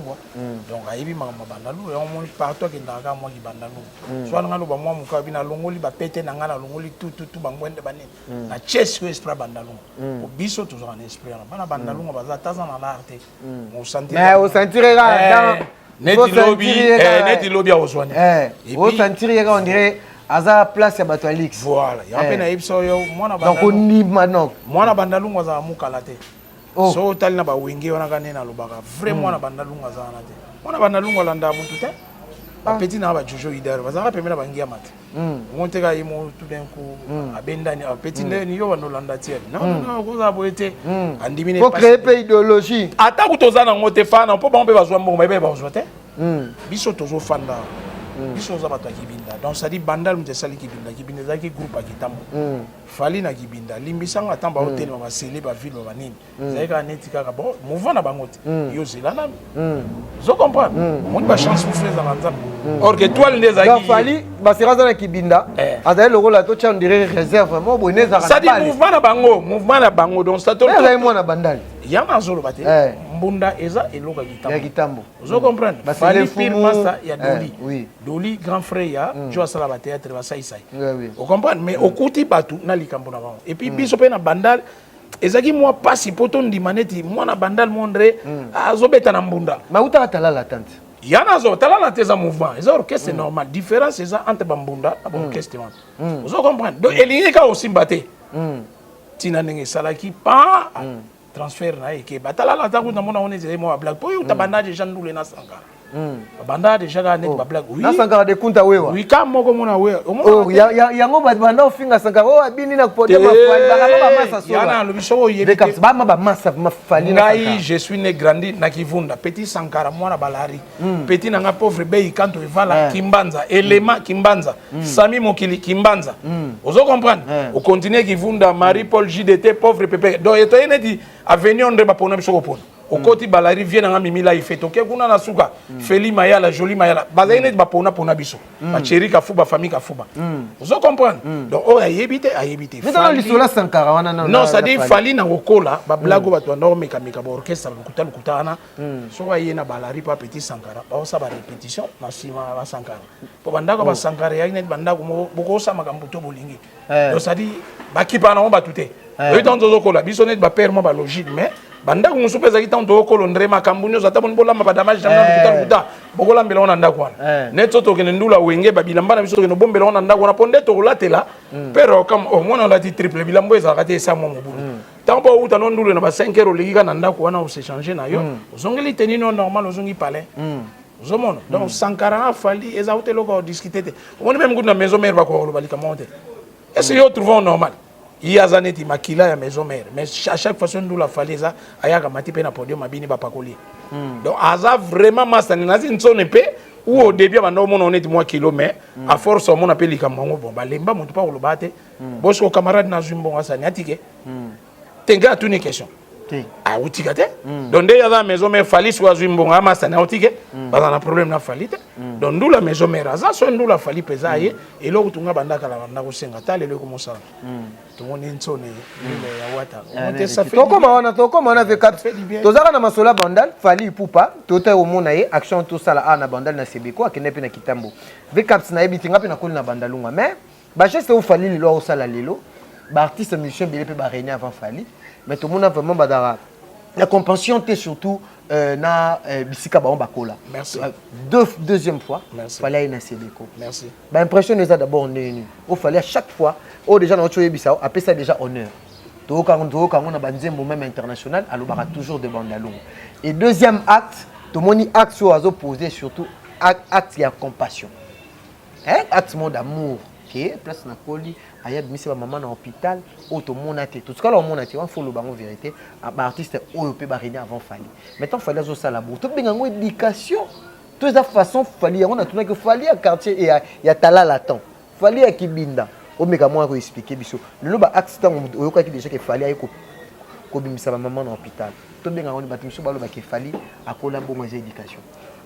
Donc, il y a des Bandalou, et on partout qui est dans le Bandalou. Soit on a le moi, mon cabine à Longoli, il va péter dans la Longoli, tout, banque de bané. La chesse, c'est esprit Bandalou. Au biseau, toujours en esprit. Bandalou, on va attendre dans l'art. Mais au sentirait, net lobby à soigner. Au sentirait, on dirait. Aza place ya bato Alix. Voilà. Ya pe na ipso yo mwana bandalungu. Donc on y maintenant. Mwana bandalungu aza mukala te. So tali na ba wenge wana kanena lobaka. Vrai mwana bandalungu aza na te. Mwana bandalungu landa mutu te. Ba petit na ba jojo idaro. Bazaka pemela bangia mate. Monte ka yimo tout d'un coup abenda ni petit ni yo wana landa tie. Non ko za boete. Andimi ne pas. Faut créer pe idéologie. Ata kutoza na ngote fana po ba mpe bazwa mbongo ba bazwa te. Biso tozo fanda. Biso za bato kibinda. Donc ça dit bandal mte sali kibinda. Kibinda za ki groupe akitambo. Fali na kibinda. Limbisanga tamba hotel ba sele ba ville ba nini. Zaika netika ka bon mouvement na bangote. Yo zelana. Zo comprendre. Mon ba chance pour faire za nzambe. Or que toi les za ki fali ba sera za na kibinda. Azali loko la to tcha on dirait réserve vraiment bonne za. Ça dit mouvement na bango donc ça to. Za mo na bandal. Yana zolo bate. Mbunda eza eloka kitambo. Ya kitambo. Zo comprendre. Fali pire master ya Doli. Oui. Doli grand frère ya tu as ça la théâtre va ça. Vous comprenez mais au côté batu na likambo na bango. Et puis biso pe na bandal ezaki moi pasi poto ndimaneti moi na bandal mondre azobeta na mbunda. Ma uta tala la tante. Yana zo tala la teza mouvement. Ez orchestre normal. Différence c'est entre bambunda et orchestre. Vous comprenez. Donc elingi ka aussi baté. Tina ndenge salaki pa transfert na eke batala la taku na mona oneze mo black po yo tabanda déjà ndule na Sankara. Banda déjà ga net ba black oui. Na Sankara de kunta wewa. Oui ka moko mona wewa. Oh yango banda ofinga Sankara o abini na podium afali ba massa so. Yana lo biso yebe. Ba massa mafali na Sankara. Je suis né grandi na Kivunda petit Sankara mwana balari. Petit na nga pauvre bei kanto evala Kimbanza Elema Kimbanza Sami Mokili Kimbanza. Ozo comprendre? Au continuer Kivunda Marie Paul JDT pauvre pépé. Donc etoyene di avenue on ba pona biso ko pona. Au côté balari vient na mimila ifeto ke kuna na suka Feli Mayala Jolie Mayala bazayene ba pona biso ba chéri ka fuba famille ka fuba vous comprenez donc oh ayebite mais dans l'histoire Sankara wana non ça dit fali na okola ba blago ba to ndorme kamika ba orchestre kutana so ayena balari pa petit Sankara ba osa ba répétition na sima ba Sankara po bandako ba Sankara ya net bandako boko sa makambo to bolingi donc ça dit ba kipa na ba tuté eux dans okola biso net ba père mo ba logique mais banda ko musupe za kitanto okolo ndrema kambunyo za tabon bola mabadamaji jamna kuta bokola mbela ona ndako wana netso to kene ndula wenge babilamba biso kene bombela ona ndako na ponde to latela pero comme au moins on l'a dit triple bilambo eza kate sa mo mobulu tambo uta non ndule na ba 5 euros ligika na ndako wana se changer na yo ozongeli tenino normal ozongi palais ozomona donc Sankara fali eza hotelo ko discuter te on même good na maison mère ba ko balika monter est-ce que yo trouvons normal. Il y a des gens qui ont maison mère, mais à chaque fois que nous avons fait ça, il y a des gens podium qui ont fait donc, ça vraiment master. Une zone épée où au début, on est moins kilomètres, à force, on appelle les camarades. Bon, les gens ne pas le battre. Parce que les camarades n'ont pas de ticket. Tu as toutes les questions. Ah, où tu donc, il y a la maison mère, il faut que bon master n'a ticket. Pas un problème n'a fallu. Donc, nous la maison mère, ça, c'est nous la fallu peser. Et là où tu as banda kala banda ko senga tale le comme ça. Tout le monde est sonné. Il y a wata. Ça fait. Toko mana avec cap. Tozaka na masola bandal, fali pupa. Tota au mona ye action tout ça là na bandal na sebeko akene pe na kitambo. Avec cap na ebitinga pe na koli na bandalunga. Mais ba geste où fali lilo au sala lelo. Ba artiste musicien bele pe ba réunion avant fali. Mais tout le monde a vraiment badara. La compréhension était surtout na bisika ba bakola. Merci. Deuxième fois, fallait aller na Sebeko. Merci. Ba impression nous a d'abord né. Il fallait à chaque fois déjà dans notre bisao après ça déjà honneur. To ka on a banzembo même international alobara toujours de bandalou. Et deuxième acte, to moni acte sur azo posé surtout acte de compassion. Acte d'amour. ke place na koli aya bimisi ba maman na hôpital auto monate tout cas la monate on faut le bango vérité ba artiste oyo pe ba régner avant Fally maintenant Fally zo sala bo to benga ngo éducation toute sa façon Fally on a tourné que Fally à quartier et ya tala latent Fally à Kibinda o meka moi ko expliquer biso le ba accident oyo ka ki déjà que Fally ay ko bimisa ba maman na hôpital to benga ngo ba biso ba lo ba ke Fally akola bongo za éducation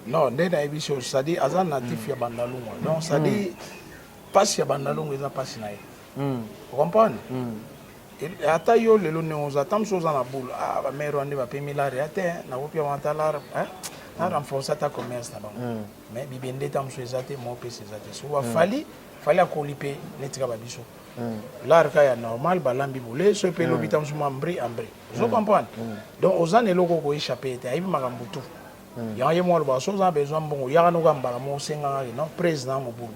non nde na ebiso ça dit azan natif ya bandalungu donc ça dit passe ya bandalungu eza passe na ye vous comprenez ata yo lelo ne on attend chose na boule ah ba mère ande ba pemilare ate na kopia wantalara na renforcer ta commerce na bango mais bibende tam chose ate mo pe ces ate so Fally akolipe netika ba biso l'arca ya normal balambi boule so pe lobitam so ambri vous comprenez donc ozan eloko ko échapper te ayibi makambo tout il y a moi le boss a besoin bon il y a no gambala mo senga non président mo bulu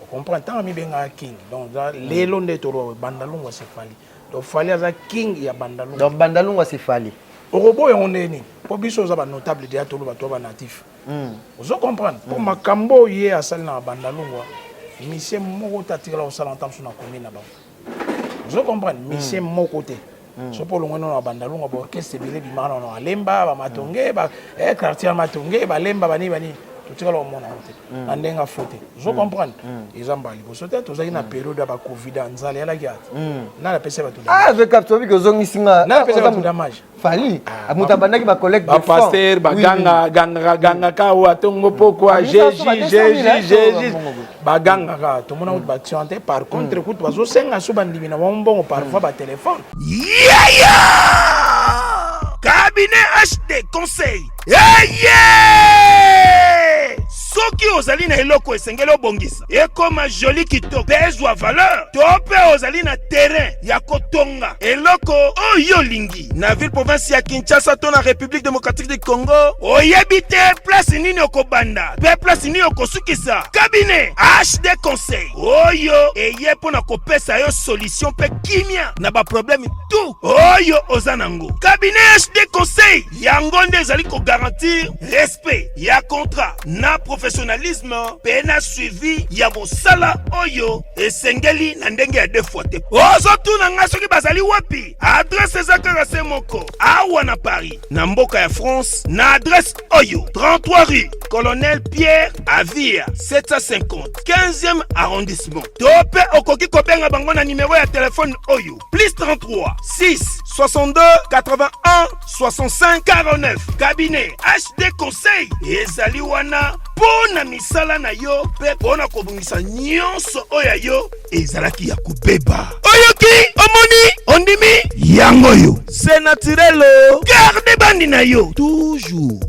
vous comprenez tant mi benga king donc les londe toro bandalungu c'est Fally donc Fally aza king ya bandalungu donc bandalungu c'est Fally orobo ya oneni po biso za ba notable de atolo ba to ba natif vous comprenez pour makambo ye asali na bandalungu mission moko tatikala o sala entam na commune na ba vous comprenez mission moko te so pour le moment na bandalungu ba orchestre bile bimana na alemba ba matonge ba quartier matonge ba lemba bani tout ça là on a monté andenga faute je comprends ils ont bali so peut-être aux na période ba covid nzala ya la gate na la pesa ba tout ah avec capteur que zongi singa na la pesa ba tout dommage Fally amuta bandaki ba collègue ba pasteur ba ganga ka wa tongo pokwa jésus ba ganga ka to mona ba chanter par contre écoute ba zo senga so bandimi na mbongo parfois ba téléphone Cabinet HD conseil. Soki ozali na eloko esengeli obongisa ekoma joli kitoko bezwa valeur to pe ozali na terrain ya kotonga eloko oyo lingi na ville province ya Kinshasa to na République démocratique du Congo oyebi te place nini okobanda pe place nini okosukisa cabinet HD conseil oyo eye pona kopesa yo solution pe kimia na ba problème tout oyo ozanango cabinet HD conseil yango nde ezali ko garantir respect ya contrat na professionnalisme pena suivi ya mosala oyo esengeli na ndenge ya deux fois te ozotuna nga soki bazali wapi adresse ezakaka se moko awa na Paris na mboka ya France na adresse oyo 33 rue Colonel Pierre Avia 750 15e arrondissement tope okoki kobenga bango na numéro ya téléphone oyo +33 6 62 81 65 49 cabinet HD conseil ezali wana pona misala na yo pe pona kobungisa nyonso oya yo ezalaki ya kubeba oyoki omoni ondimi yango yo c'est naturel garde bandi na yo toujours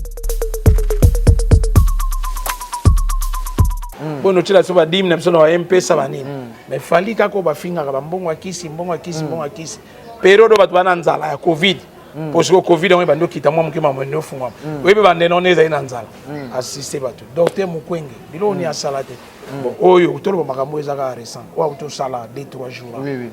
bono tila so ba dim na biso na MP sa banini mais Fally kako ba finga ka mbongo akisi période ba twana nzala ya covid parce que covid on bando kita mwa mukima mwendo fungwa webe bande non eza ina nzala assister batu docteur Mukwenge bilo ni asalate bon oyo utolo makambo ezaka récent wa uto sala 2-3 jours oui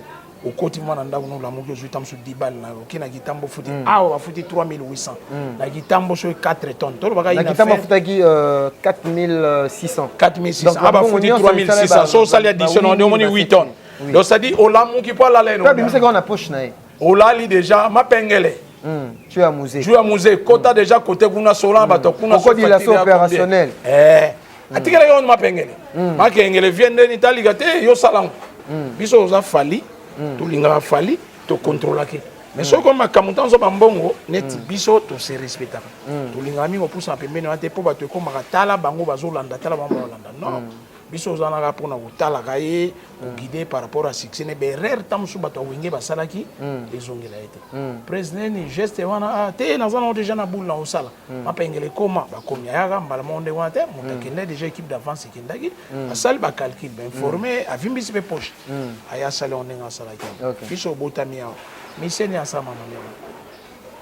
okoti mwana ndako no la muki ozuita msu 10 balles na okina kitambo futi awa ba futi 3800 na kitambo so 4 tonnes tolo baka ina kitambo futaki 4600 aba futi 3600 so sali addition on moni 8 tonnes donc ça dit ola muki po la leno toi bimse na poche na olali déjà mapengele tu as musée kota déjà côté kuna sola bato kuna so opérationnel atikela yo mapengele makengele viende ni taligate yo salango biso oza Fally to linga Fally to contrôler ke mais so comme makambo so bambongo net biso to se respecta to linga mi opusa pembeni ate po bato ko makatala bango bazolanda tala bango balanda non biso ozana ka pona kotala kaye guider par rapport à succès ne berrer tamsu bato wenge basalaki ezongela ete président ni geste wana te nazana déjà na boule na osala mapengele koma bakomi yaka mbala monde wana te mutakende déjà équipe d'avance kindaki asali ba calcul ben informé avimbisi be poche aya sala onenga sala ki biso botami ya miseni asama mama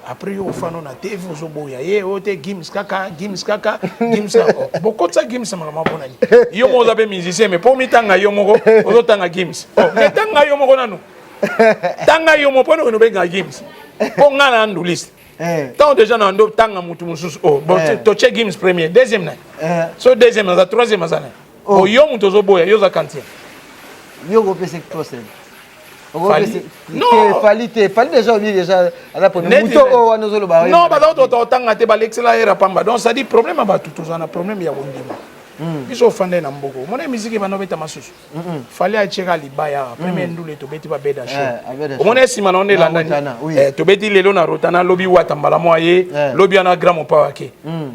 après yo fano na TV ozoboya ye ote gims kaka bokotsa gims mama bonani yo moza be musicien mais pour mitanga yo moko ozotanga gims metanga yo moko nanu tanga yo moko no benga gims ponga na ndu list tant déjà na ndo tanga mutu mususu bon to check gims premier deuxième na so deuxième na troisième na yo mutu ozoboya yo za quantième Yo repese toi seul. Fali. Non. Fali déjà oublié déjà à la première. Non, bah donc autant à te balexela era pamba. Donc ça dit problème à tout ça na problème ya wondima. Biso fande na mboko. Mon musique ba no beta masusu. Fali a cheka libaya. Premier ndule to beti ba beda show. Mon esima na onde landa. To beti lelo na rotana lobi watambala moye, lobi ana gramo pa wake.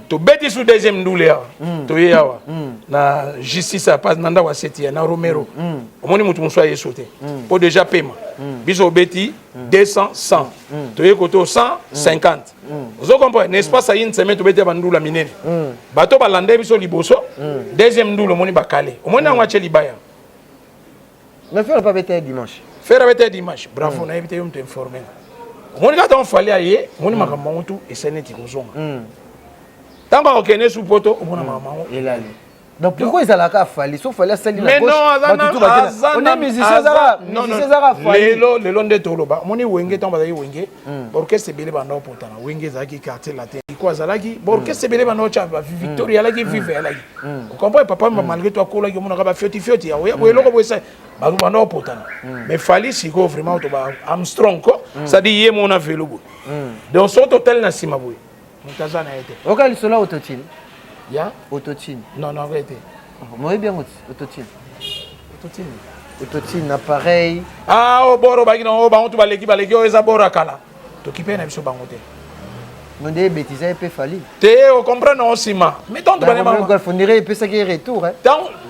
To beti sous deuxième ndule ya. To ye yawa. Na justice a pas nanda wa setia na Romero. Omoni mutu muswa yesote. Po déjà paiement. Biso beti 200 100. To ye koto 150. Vous comprenez, n'est-ce pas ça y une semaine to beti bandula minene. Bato balande biso liboso. Deuxième ndule omoni bakale. Omoni ngwa che libaya. Mais faire pas bête dimanche. Faire avec dimanche. Bravo, na évité de t'informer. Omoni ka ton fallait aye, omoni makambo mutu eseneti kozonga. Tant qu'on connaît sous poto, omona maman. Elali. Donc pourquoi ils allaient Fali? Sauf Fali celle mais non, on est musicien Zara. Musicien Zara Fali. Le long de Toloba. Moni wenge tomba dai wenge. Orchestre belé banda potana. Wenge zaki quartier latin. Iko zalaki. Orchestre belé banda cha Victoria laki vive laki. Vous comprenez papa malgré toi ko laki mona ka ba fioti ya. Oye loko boisa. Ba banda potana. Mais Fali siko vraiment to ba Armstrong ko. Ça dit yé mona velobo. Donc son hôtel na Simabwe. Mutazana été. Oka lisola autotune. Ya autotune. Non non arrêtez. Moi bien autotune. Autotune. Autotune appareil. Ah o boro ba kina o ba on to ba leki o eza boro kala. To kipe na biso bango te. Non des bêtises et peut Fali. Te o comprendre on sima. Mais tant de ba ma golf on dirait peut ça qui retour hein.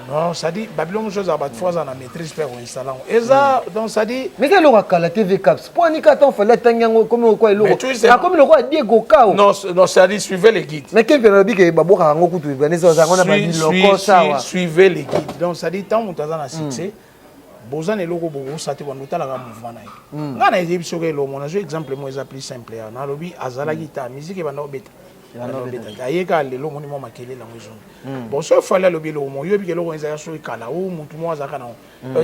Non, ça dit Babylone chose à battre fois en maîtrise faire un salon. Eza donc ça dit mais c'est le kala TV Caps. Pour ni katon fallait tangango comme quoi le. Ah comme le roi Diego Kao. Non non ça dit suivez les guides. Mais quel période que baboka ngo kutu baneza za ngona ba dit loko sawa. Suivez les guides. Donc ça dit tant on t'a na succès. Bozane loko bobo ça te wanda tala ga mouvement na. Ngana ezibi soke lo mona je exemple moi plus simple na lobi azala guitare musique ba no beta. Ayeka lelo moni mo makele la mozo. Bon so fallait lobi lo mo yobi ke lo nza so ikala o mutu mo azaka na.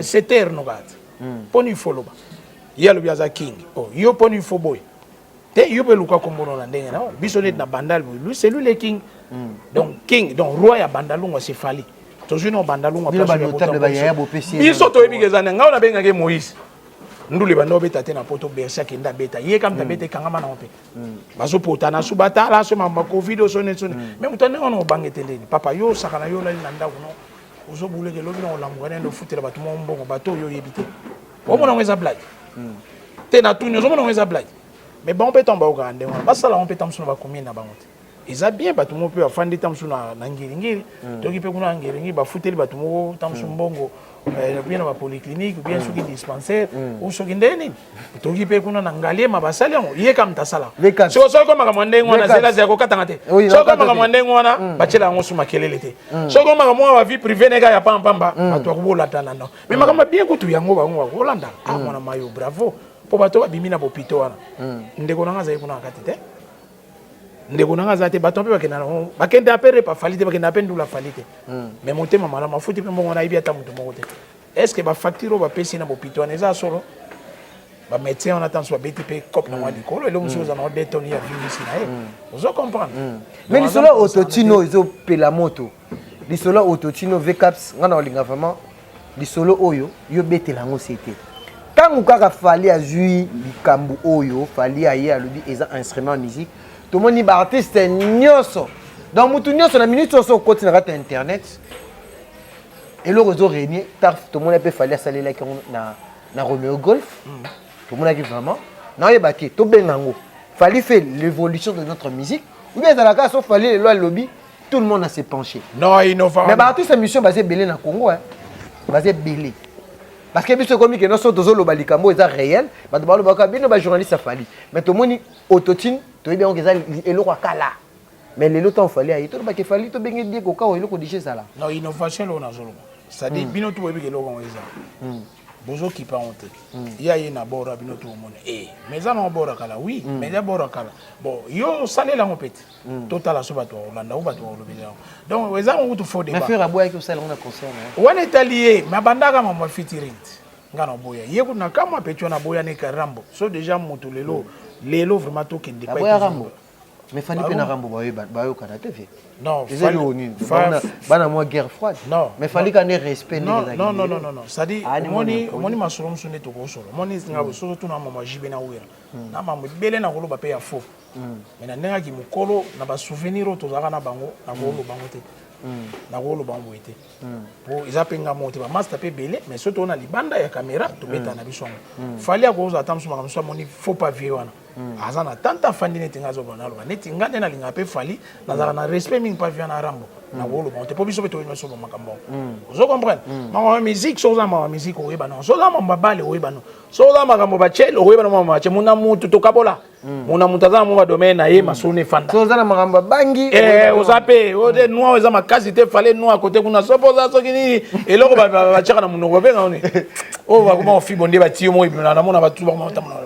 C'est terno gat. Poni foloba. Ya lobi aza king. Oh yo poni fo boy. Te yo be luka kombono na ndenge na. Biso net na bandal lui c'est lui le king. Donc king donc roi ya bandalungo c'est Fali. Toujours no bandalungo place. Biso to ebi kezana ngao na benga ke Moïse. Ndule bando beta te na poto bersa kenda beta ye kam ta beta kangama na ope baso pota na subata la so mama covid so ne so mais mutane ono bangeteleni papa yo sakana yo la nda kuno uzo bule ke lobi no lamugane ndo futela batu mo mbongo bato yo yebite o mona ngeza blague te na tunyo zo mona ngeza blague mais bon peut tomba o gande wa basala on peut tamsuna ba combien na bangote eza bien batu mo peut afandi tamsuna na ngiri to ki pe kuna ngiri ba futeli batu mo tamsu mbongo bien na polyclinique bien sur qui dispensaire ou sur qui ndeni to ki pe kuna na ngalie mabasali ngo ye kam tasala so ko maka mwande ngona zela zako katanga te so ko maka mwande ngona bachela ngo suma kelele te so ko maka mwa wa vie privée nega ya pamba batu akubola tana no mais maka bien kutu yango bango wa kolanda ah mwana mayo bravo po bato babimina bopito wana ndeko nanga zayi kuna akati te ndeko nanga zate bato mpe bakenda no bakende apere pa falite bakenda apende la falite mais motema mala mafuti pe mbongo na ibi ata mutu moko te est-ce que ba facture ba pesi na bopito na eza solo ba médecin on attend soit beti pe cop na wadi kolo elo muso za no detoni ya virus na e ozo comprendre mais li solo autotino izo pela moto li solo autotino vcaps ngana olinga vraiment li solo oyo yo betela ngo c'était tant kaka Fali azui likambu oyo Fali aye alobi eza instrument musique tout le monde dit artiste nyoso donc mutu nyoso na minute so continue à internet et le réseau régné tout le monde peut Fali saler là na Romeo Golf tout le monde a dit vraiment non il bâti tout bengango Fali fait l'évolution de notre musique ou bien dans la cas sauf Fali le lobby tout le monde a s'est penché non innovant mais artiste émission basé belé na Congo hein basé belé parce que biso comme que non so dozo lo balikambo eza réel ba to balo ba bino ba journaliste Fali mais to moni autotune to bien que ça eloko kala mais lelo temps Fali ayi to ba ke Fali to bengi Diego Kao eloko dije sala non innovation lo na zolo ça dit bino to webi ke eloko eza bozo ki pa honte ya ye na bora bino to mona mais ça non bora kala oui mais ya bora kala bon yo salé la ngopete total so bato Holanda ou bato lo bien donc weza ngo to fo débat mais faire aboya que ça on a concert wana italié mabandaka mama featuring ngana boya ye kuna kama petio na boya ne karambo so déjà moto lelo vraiment to kende pa boya rambo Mais Fali pe na rambo bayo kana te vie. Non, bana moi guerre froide. Non. Mais Fali quand respect non. Ça dit moni masolom sone to ko solo. Moni nga so to na mama jibe na wera. Na mama bele na kolo ba pe ya fo. Mais na nenga ki mukolo na ba souvenir to zaka na bango na ko lo bango te. Na ko lo bango ete. Po izapenga mote ba master pe bele mais surtout na libanda ya caméra to beta na biso. Fali ko za tamsu mama so moni faut pas vieux wana. Azana tanta fandi neti ngazo bona lo neti ngane na linga pe Fali na za na respect mingi pa via na rambo na wolo bon te pobiso beto no so bon makambo vous comprenez ma musique so za ma musique o yeba no so za ma bale o yeba no so za makambo ba chelo o yeba no ma che muna mutu to kabola muna mutaza mu ba domaine na ye masone fanda so za na makambo bangi ozape o de noa za makasi te Fali noa kote kuna so poza so kini eloko ba chaka na munoko benga oni o ba kuma ofi bonde ba tiyo mo ibina na mona ba tuba ma tamona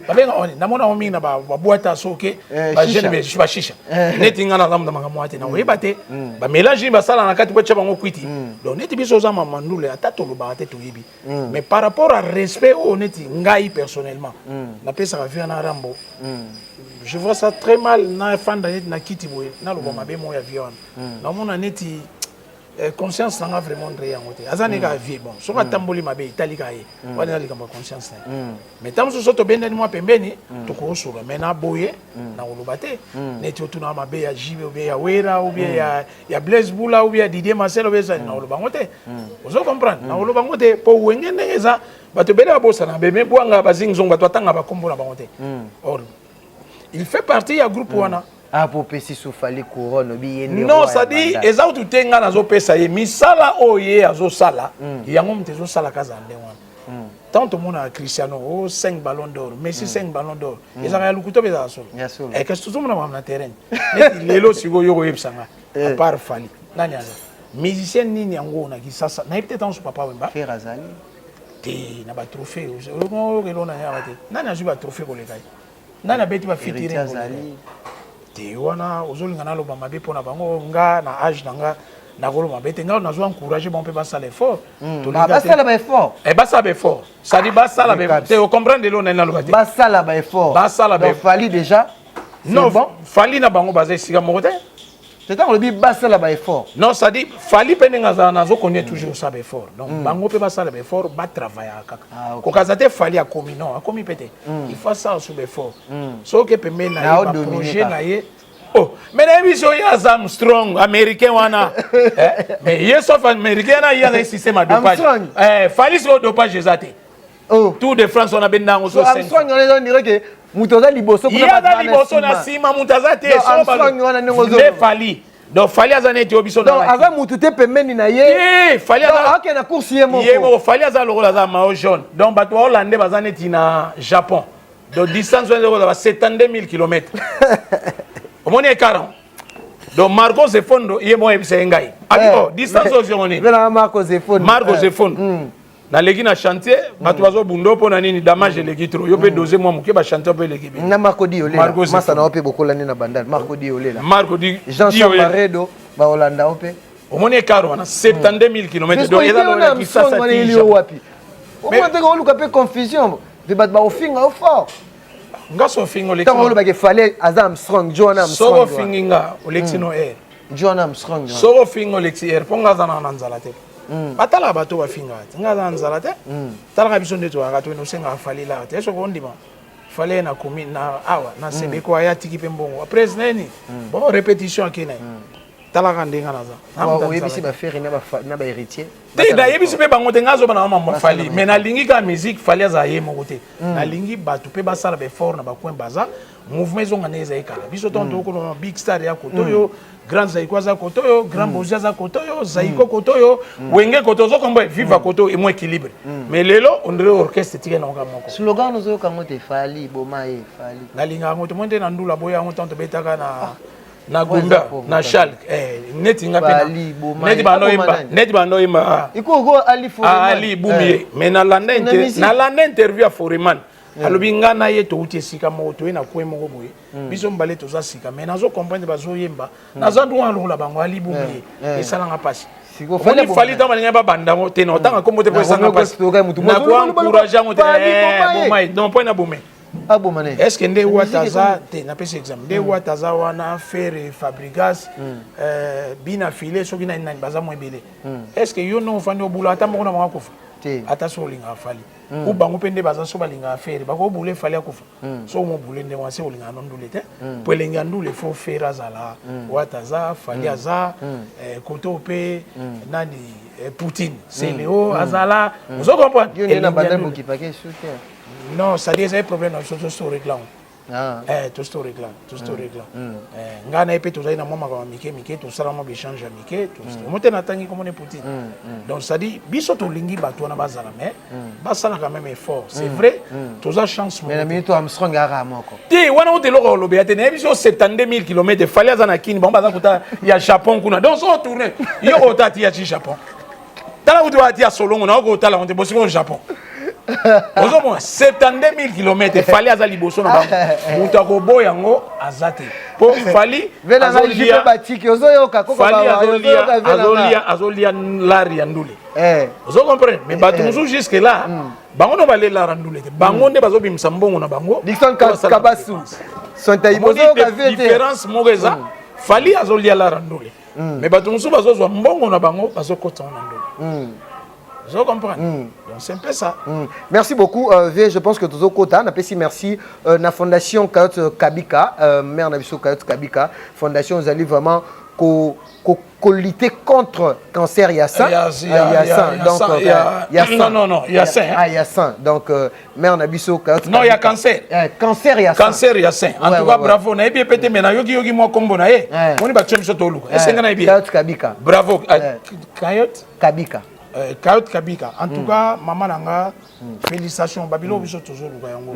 ba benga oni na mona o mingi na ba boîte à soke ba jeune be ba shisha neti ngana za mama kamwate na o yeba te ba mélange ba sala na kati po tshaba ngo kwiti donc neti biso za mama ndule atato lo ba te to yebi mais par rapport à respect honnête ngai personnellement na pesa ka via na rambo je vois ça très mal na fanda na kiti boye na lo ba mabe mo ya vion na mona neti conscience nanga vraiment ndre yango te azani ka vie bon so ka tamboli mabe italika ye wana lika ma conscience mais tam so to benda ni mo pembeni to ko sura mais na boye na oloba te neti otuna mabe ya jibe ou bien ya wera ou bien ya Blaise Bula ou bien Didier Marcel ou bien ça na oloba ngote ozo comprendre na oloba ngote po wenge ndeza bato bela bosa na beme bwanga bazingzonga bato atanga bakombo na bangote or il fait partie ya groupe wana pour pesi sous Fali couronne bi non ça dit eza tout tenga nazo pesa ye misala oye azo sala yango mtezo sala kazande wana tant tout monde a Cristiano 5 ballons d'or Messi 5 ballons d'or eza ya lukuto beza solo et que tout le monde na terrain lelo sigo yoko yebsanga à part Fali nani aza musicien nini yango na kisasa na peut-être en papa wemba frère Azali te na ba trophée o ke lona ya bate nani azu ba trophée ko lekai nani abeti ba fitire Azali te wana ozolinga na loba mabe pona bango nga na âge nanga na kolo mabe te nga na zo encourager bon pe ba sala effort to ba sala ba effort ba sala effort ça dit ba sala ba te o comprendre lo na loba te ba sala ba effort ba sala ba Fali déjà non bon Fali na bango bazé sika moko te c'est tant le bi ba sala ba effort non ça dit Fali penenga za na zo connaît toujours ça ba effort donc bango pe ba sala ba effort ba travailler kaka ko kazate Fali a commis non a commis pété il faut ça sous effort so que pe mena ba projet na ye oh mais na biso ya Zam Strong américain wana mais yes of américain na ya système de dopage Fali so dopage ezate Tour de France on a ben nango so 5 Strong on dirait que mutoza liboso kuna ba liboso na sima mutazate so ba ne Fali donc Fali azane ti obiso na donc ava mutu te pembeni na ye Fali azane ok na course ye moko yemo Fali azane lokola za mao jaune donc bato hollandais bazane ti na Japon donc distance on est 72 000 km omoni 40 donc Marco Zefondo yemo ebise ngai ako distance ozoni vela Marco Zefondo na legi na chantier bato bazo bundo pona nini damage legi trop yo pe doser moi moke ba chantier pe legi be na Marco Diolela masa na ope bokola ni na bandal Marco Diolela Marco di Jean Chamaredo ba Hollanda ope omoni 40 wana 72 000 km donc eza lo ki sasa ti wapi o monte ko luka pe confusion de bat ba ofinga o fort ngaso fingo le tango lo ba ke Fali Azam Strong John Armstrong so finginga o lexino air John Armstrong so fingo lexi air ponga zana na nzala te batala bato bafinga nga za nzala te tala ka biso ndeto akato no senga Fali la te so ko ndima Fali na komi na awa na sebe ko aya tiki pe mbongo après neni bon répétition akena tala ka ndenga na za o yebisi ba frère na ba héritier te da yebisi pe bango te ngazo bana mama Fali mais na lingi ka musique Fali aza ye moko te na lingi bato pe basala be fort na ba coin baza mouvement zonga neza ekala biso tonto ko no big star ya kotoyo grand zaiko za kotoyo grand bozia za kotoyo zaiko kotoyo wenge kotoyo zo kombo viva kotoyo et moins équilibre mais lelo on dirait orchestre tike na moko slogan nous zo kango te Fali bomae Fali na linga ngoto monde na ndula boya ngo tonto betaka na Gumba na Schalke neti nga pena neti bando imba iko go Ali Boumie mais na landa interview ya Foreman alobi nga na ye to uti sika mo to na ko moko boye biso mbale to za sika mais nazo comprendre bazo yemba nazo ndwa lokola bango Ali Boumie esala nga pasi Fali ta malinga ba banda mo te no tanga kombo te po esanga pasi na ko encourager mo te bon mai non point na Boumie Ah bon mané. Est-ce que nde wataza te na pese exemple nde wataza wana faire fabrigas bina filet soki na nani baza mo ebele. Est-ce que yo no fandi obula ata moko na mwa kofa? Te. Ata so linga fali. Ou bango pende baza so balinga faire bako bule fali akufa. So mo bule nde mwase olinga nondule te. Po lenga ndule fo faire azala wataza fali aza koto pe nani Poutine. C'est Léo azala. Vous comprenez? Yo na banda mo ki paquet soutien. Non, ça dit c'est un problème dans ce story là. Ah. Tout story là, tout story là. Ngana epé tout ça na mama ka mike tout ça mo échange mike tout. Moté na tangi comme on est Poutine. Donc ça dit biso to lingi bato na bazala mais basala quand même effort. C'est vrai, tout ça chance mo. Mais la minute Armstrong ara moko. Ti wana on te loko lobe ate na biso 72 000 km fallait za na kini bomba za kuta ya Japon kuna. Donc so tourner. Yo otati ya Japon. Tala uti wa tia solongo na ko tala on te bosi au Japon. Ozo mo 72 000 km fallait aza liboso na bango. Muta ko boyango azate. Po fali Vena na jipe batiki ozo yoka ko ba. Fali azolia lari andule. Ozo comprendre mais batu musu jusque là. Bango no balé la randule te. Bango ne bazo bimsa mbongo na bango. Dixon Kabasu. Son taibozo ka vete. Différence mogeza fali azolia la randule. Mais batu musu bazo zo mbongo na bango bazo kota na ndule. Je comprends. Donc c'est un peu ça. Merci beaucoup. Je pense que Tozo Kota, merci. La fondation Kayot Kabika, mère Nabiso Kayot Kabika, fondation, vous allez vraiment lutter contre cancer Yassin. Non, Yassin. Ah, Yassin. Donc, mère Nabiso Kayot. Non, il y a cancer. Cancer Yassin. Cancer Yassin. En tout cas, bravo. Na ebi pété mais na yogi moi kombo na e. Moni ba tchemso toluka. Est-ce que na ebi? Kayot Kabika. Bravo. Kayot Kabika. Kayot Kabika. En tout cas, maman nanga, félicitations. Babilo biso toujours luka yango.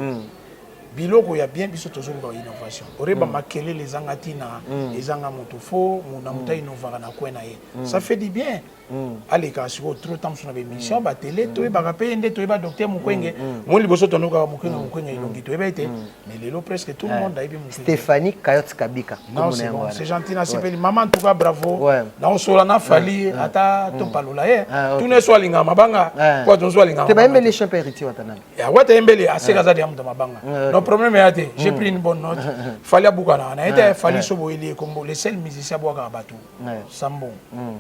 Biloko ya bien biso toujours luka innovation. Oreba makele les angatina, les angamotofo, mona muta innovara na kwena ye. Ça fait du bien. Allez quand sur trop temps sur la mission ba télé to ba rapé ndé to ba docteur Mukwenge. Mon liboso tonoka Mukwenge ilongi to eba été. Mais lelo presque tout le monde a bien Mukwenge. Stéphanie Kayot Kabika. C'est gentil na sepeli maman en tout cas bravo. Na osola na fali ata to palola ye. Tout ne soit linga mabanga. Quoi ton soit linga. Te ba mbele champion héritier watana. Ya wata mbele aseka za diamu mabanga. Non problème est j'ai pris une bonne note. Fali abukana na été fali sobo eli kombo les seuls musiciens boka batu. Sambo.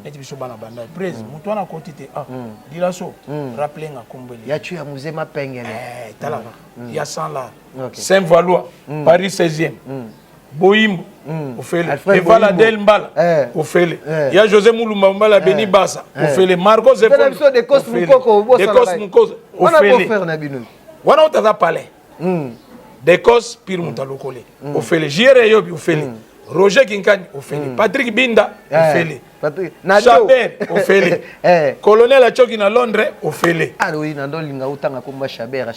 Eti biso bana banda. Mutu wana kotite dilaso rappeler nga kombeli ya tu ya muzema pengele talaka ya 100 là Saint-Valois Paris 16e Boimbo ofele Evala Del Mbala ofele ya José Moulumba Mbala Beni Bassa ofele Marco Zefon de Cos Mukoko ofele wana utaza palais de Cos pire mutalokole ofele Jire Yobi ofele Roger Kinkani ofele Patrick Binda ofele Chaber ofele Colonel Achoki na Londres ofele ah oui na ndolinga utanga komba Chaber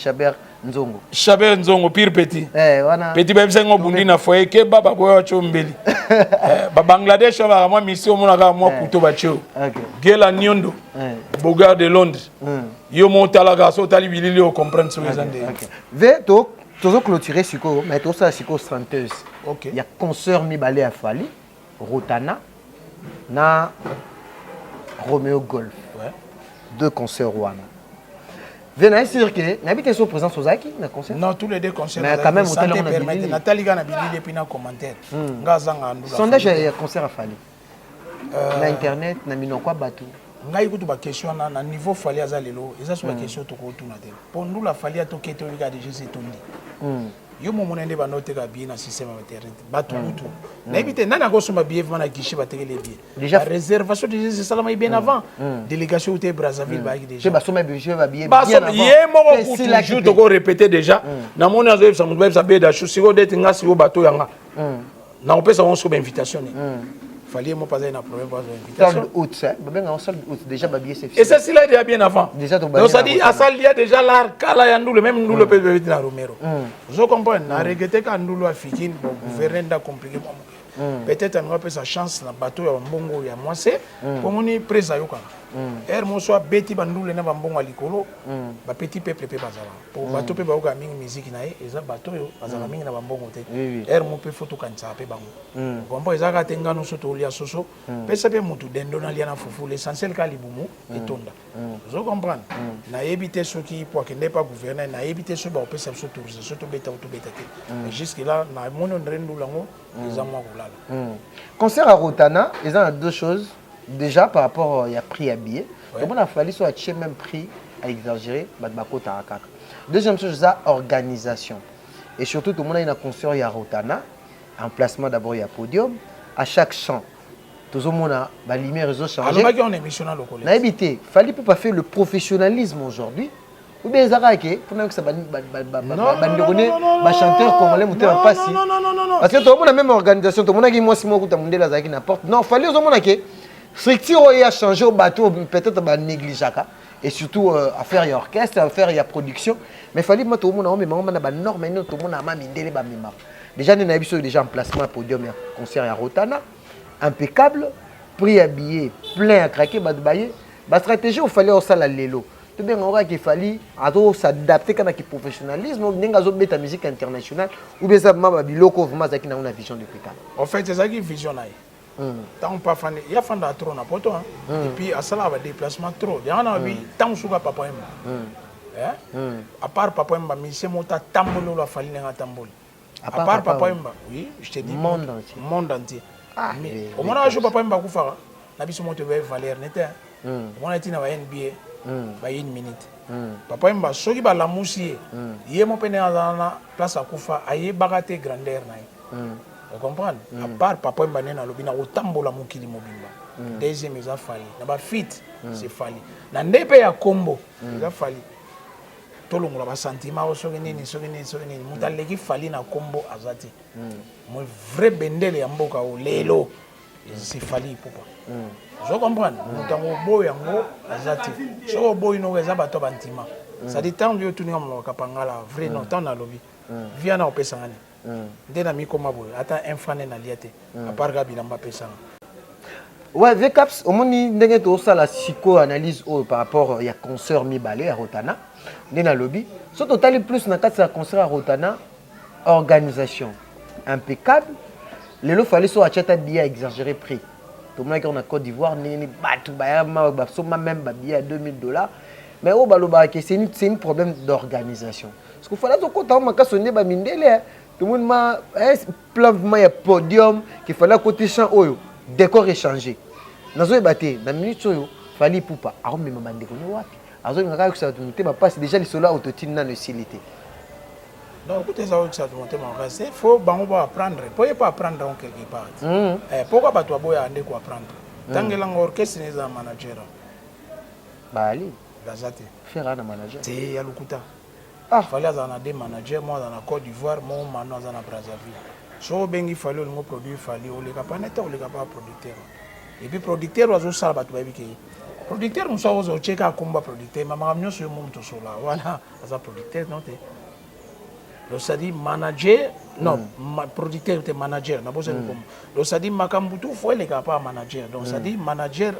Nzongo pire petit wana petit bemsengo bundi na foyer ke baba boyo chombeli ba Bangladesh ba moi mission mona ka moi kuto ba cho Gela Nyondo Bogar de Londres yo montala ga so tali bilili o comprendre ce que zande ve to tozo clôturer siko mais to ça siko chanteuse OK il y a concert Mibale Afali Rotana na Romeo Golf deux concerts wana venez dire que n'habite sur présence aux Aki na concert non tous les deux concerts mais quand même hôtel on a dit Nathalie gana bilili puis na commentaire ngazanga ndula sondage ya concert Afali na internet na minokwa batu ngai kutu ba question na niveau fali aza lelo eza so ba question to ko tuna te pour nous la fali to keto ika déjà c'est tondi yo momo nende ba note ka bien na système internet batu kutu na ebite nana ko soma bien vana guichet ba tegele bien déjà réservation déjà c'est ça bien avant délégation ou Brazzaville ba déjà je ba soma bien ba bien avant yé moko kutu jour to ko répéter déjà na moni azo ça mo ba be da chou siko det ngasi o bato yanga na on peut ça on so invitation fallait moi pas un problème pour l'invitation. Août, ça. Ben en solde août déjà babier c'est. Et ça c'est là déjà bien avant. Déjà donc ça dit à ça il y a déjà l'art kala ya ndule même ndule peut venir na Romero. Je comprends na regretter quand ndule afikine bon gouverner compliqué peut-être on va sa chance na bateau ya mbongo ya moi c'est pour moni presa yoka. ere moso abeti bandule na bambongo likolo ba petit peuple pe bazala pour bato pe baoka mingi musique na ye eza bato yo bazala mingi na bambongo te ere mo pe foto kanisa pe bango kombo eza ka tenga no soto lia soso pesa pe mutu dendo na lia na fufu l'essentiel ka libumu etonda zo comprendre na ebité soki pour que n'est pas gouverner na ebité so ba opesa so autorisation to beta te mais jusque là na mono ndrendu lango eza moi kolala concert à Rotana ils ont deux choses. Déjà, par rapport à prix à billet, tout le monde a fallu soit acheter même prix à exagérer, deuxième chose, c'est organisation. Et surtout, tout le monde a une concert à Rotana, emplacement d'abord, il y a podium, à chaque chant. Tout le monde a la lumière, réseau changé. Alors, on est missionnaire local. Il a évité, il fallait pas faire le professionnalisme aujourd'hui. Ou bien ça pour que ça chanteur congolais monter en passe. Parce que tout le monde a même organisation, tout le monde a dit moi si moi écoute mon la qui n'importe. Non, fallait au monde que structure a changé au bateau peut-être ba négligaka et surtout à faire orchestre, à faire production, mais fallait moi tout le monde a même na ba norme et tout le monde a même indélé ba mémoire. Déjà on a vu déjà en placement podium concert à Rotana impeccable, prix à billet plein à craquer ba bailler. Ba stratégie il fallait au sala lelo. Tout bien on qu'il fallait s'adapter quand il professionnalisme ou bien la musique internationale ou bien ça m'a biloko vraiment ça qui n'a une vision de Pékin. En fait c'est ça qui vision là. Tant pas fan il y a fan da trop na poto et puis à ça là va déplacement trop. Il y en a vu tant souka papa à part papa Mba monsieur mota tambolo la fali na tambolo. À part papa Mba oui, je te dis monde entier. Mais au moment où papa Mba kufa na biso moto va valeur n'était. On a été na NBA ba une minute papa Mba soki ba la musie yé mo pene na place à kufa aye bagate grandeur na vous comprenez à part papa Mba na lobina otambola mokili mobimba deuxième eza fali na ba fit c'est fali na ndepe ya kombo eza fali tolongola ba sentiment soki nini mutaleki fali na kombo azati mo vrai bendele ya mboka o lelo c'est fali papa je comprends mutango boy yango azati so boy no eza bato bantima ça dit tant lieu tout ngam kapangala vrai non tant na lobi via na opesa ngani ndena mi koma boy ata infane na liate à part ga bilamba pesa ouais VCAPS au moni ndenge to ça la psychoanalyse par rapport il y a concert mi balé à Rotana ndena lobi so total plus na kati ya concert à Rotana organisation impeccable les lots fallait soit acheter billet exagéré prix. Tout le monde qui est en Côte d'Ivoire, ni batou même billet à $2000. Mais au baloba c'est un problème d'organisation. Parce qu'il fallait que quand on m'a sonné ba mindele, tout le monde m'a plan il podium qu'il fallait côté champ oyo décor échangé. Nazo baté na minute oyo fallait poupa. Alors mais maman déconne wapi. Azo ngaka que ça monter ma passe déjà les sola autotune na le silité. Donc, écoutez, ça va monter mon reste. Il faut apprendre. Pourquoi pas apprendre quelque part pourquoi pas toi apprendre tant que l'orchestre n'est pas un manager. Bali. Gazate. Faire un manager. C'est Yalukuta. Il fallait avoir des managers, moi dans la Côte d'Ivoire, moi maintenant dans la Brazzaville. So bien il fallait le produit, il fallait on les capanettes, on les capable producteur. Et puis producteur was aussi ça battu avec producteur nous sommes au check à combat producteur, maman amio sur mon tout là. Voilà, ça producteur non le sadi manager non producteur était manager na bosse comme le sadi makambutu faut les capable manager donc sadi manager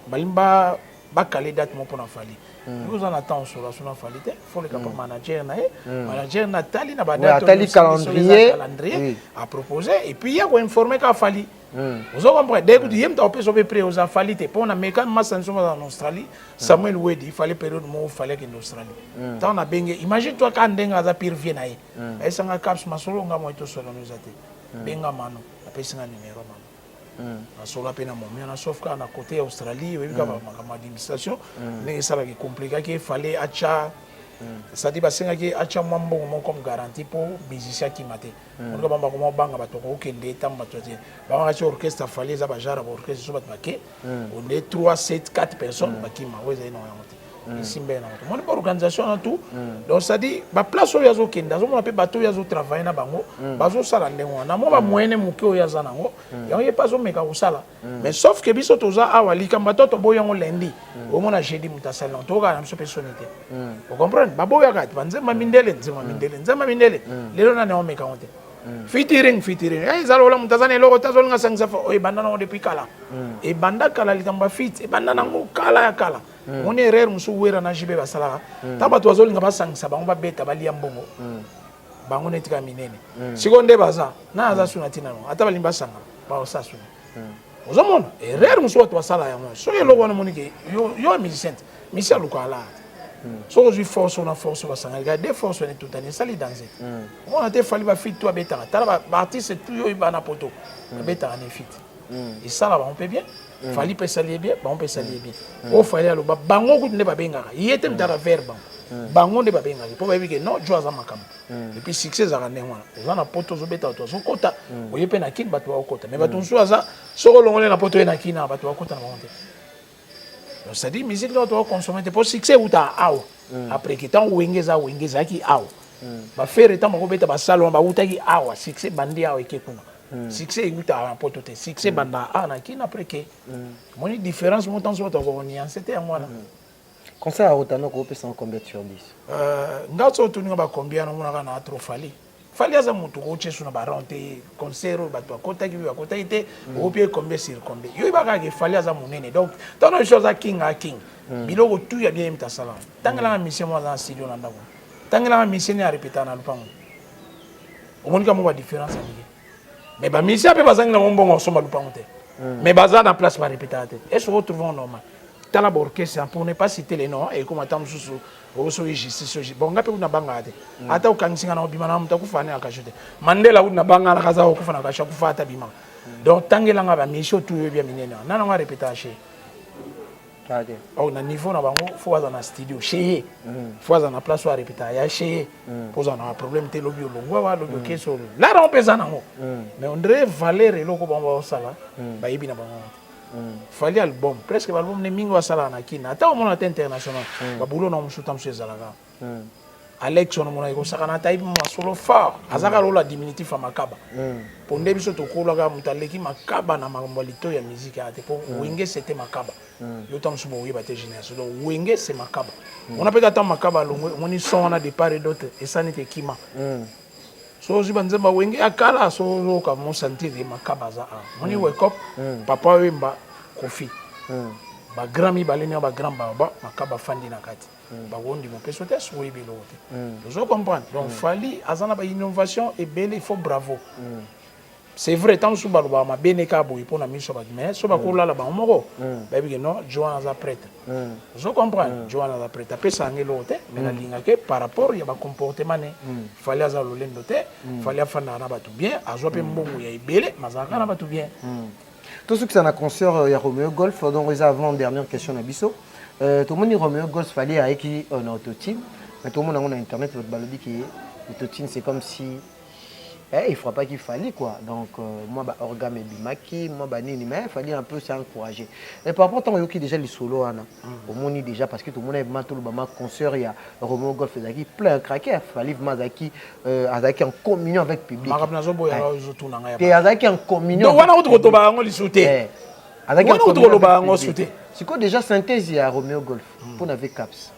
balimba ba calé date mon pour fali nous en attend sur la fali faut les capable manager na manager natali na ba date calendrier à proposer et puis il y a quoi informer qu'a fali vous comprenez dès que tu aimes ta peut prêt aux affalités pour on a mécan massation en Australie Samuel Wedi il fallait période où il fallait qu'en Australie tant on a bengue imagine toi quand denga za pire vient naï et ça nga caps masolo nga mo to solo nous ate benga mano apesa nga numéro mano masolo pena mo mais on a sauf qu'à côté Australie oui comme administration mais ça va qui compliqué qu'il fallait acha ça dit basenga ki acha mambo mon comme garantie pour musicien qui maté on ko bamba ko banga bato ko kende tamba to te ba nga orchestre fallait za ba jara orchestre so bat maké on est 3 7 4 personnes bakima weza ino yango ici ben on mon organisation en tout donc ça dit ba place o yazo kenda zo mo pe bato yazo travailler na bango bazo sala ndengo na mo ba moyenne muke o yaza nango yango ye pas zo meka ko sala mais sauf que biso toza awali kamba to boyango lundi au mona jeudi mutasala on to ka na so personnalité vous comprenez baboya ka banze mamindele nzema mindele lelo na ne o meka onte Featuring. Zalola mutazane logo tazolinga sangisa fo e banda na depuis kala. E banda kala litamba fit e banda nango kala ya kala. On est rare musu wera na jibe basala. Taba to azolinga basangisa bango ba beta bali mbongo. Bango netika minene. Sikonde baza na aza suna tina no. Ata balimba sanga ba osasu. Ozomona e rare musu watu basala ya mo. So ye logo na monike yo musicien. Misia lukala. So je force on a force basanga. Regarde force on est tout année sali danser. On a été fallu ba fit toi beta. Tala ba artiste tout yo ibana poto. Beta en fit. Et ça là on peut bien. Fali peut s'allier bien, on peut s'allier bien. O fali alo bango ku ne ba benga. Yete mtara verbe. Bango ne ba benga. Pour ba que non joie za makam. Et puis succès za ne wana. Ozana poto zo beta to so kota. O yepe na kin bato wa kota. Mais bato so za so longole na poto na kina bato wa kota na monte. Donc ça dit musique là tu vas consommer pour succès ou ta aw. Après que tant wengeza ki aw. Ba faire tant mo beta ba salon ba utaki aw succès bandi aw ekekuna. Succès uta en poto te succès banda na kina après que mon différence montant soit on y en c'était à moi là. Concert à Rotano ko pesa combien sur 10? Ngatso tu nga ba combien na mona kana trop fali. Fali aza mutu ko chesu na baronte concert ba to kota ki ba kota ite o pie combien sur combien. Yo ba ka ke fali aza munene donc tant de choses à king biloko tout ya bien mta sala. Tangala mission moi dans studio na ndako. Tangala mission ya répéter na lupango. O monika mo ba différence ani. Mais ba mission pe bazanga na mbongo so malupango te. Mais baza na place ba répéter te. Et se retrouvons normal. Tala borkese pour ne pas citer les noms et comme attend susu oso justice bon ngape kuna banga ate ata ukangisinga na obima na mta kufana akashute Mandela una banga na kaza kufana akasha kufata bima donc tangela nga ba mission tout bien minene nana nga répéter chez na niveau na bango faut avoir na studio chez faut avoir na place où répéter ya chez pose un problème te lobby longwa wa lobby keso là on pesa nango mais on devrait valer eloko bango sala ba yibi na bango fallait album presque album ne mingo sala na kina ata on ata international ba bulo na musuta mse zalaga Alex on mona ko sakana type mo solo fort azaka lola diminutif makaba pour ndebi so to kola ga mutaleki makaba na mambolito ya musique ate pour wenge c'était makaba yo tam subo yeba te génération donc wenge c'est makaba on appelle ata makaba longo moni son na de part et d'autre et ça n'était kima so ziba nzemba wenge akala so ka mo sentir makaba za moni wake up papa wemba kofi ba grami balenia ba grand baba makaba fandi na kati ba wondi mo peso te so yebelo te vous comprenez donc fali azana ba innovation et belle il faut bravo c'est vrai tant sous baloba ma beneka boy pour na miso ba mais so ba ko la ba moko ba bi non Joan za prêtre vous comprenez Joan za prêtre pesa ngelo te mais na linga ke par rapport ya ba comportement ne fali azalo lendo te fali afana na ba tout bien azo pe mbongo ya ibele mazaka na ba tout bien. Tout ce que c'est un concert, il y a Romeo Golf, donc les avant dernière question à Bisso. Tout le monde dit Romeo Golf fallait avec qui on a autotune, mais tout le monde a internet votre baladi qui est autotune c'est comme si il faut pas qu'il fallait quoi. Donc moi bah orgame bimaki, moi bah nini mais il fallait un peu s'encourager. Et par rapport à qui déjà les solos ana, au monde déjà parce que tout le monde est maintenant tout le bama concert il y a Romeo Golf qui plein craquer, fallait mazaki azaki en communion avec public. Marabnazo boya zo na ngaya. Et azaki en communion. Donc wana uto ba ngo lisuté. Azaki en communion ba ngo suté. C'est quoi déjà synthèse il y a Romeo Golf pour n'avoir caps.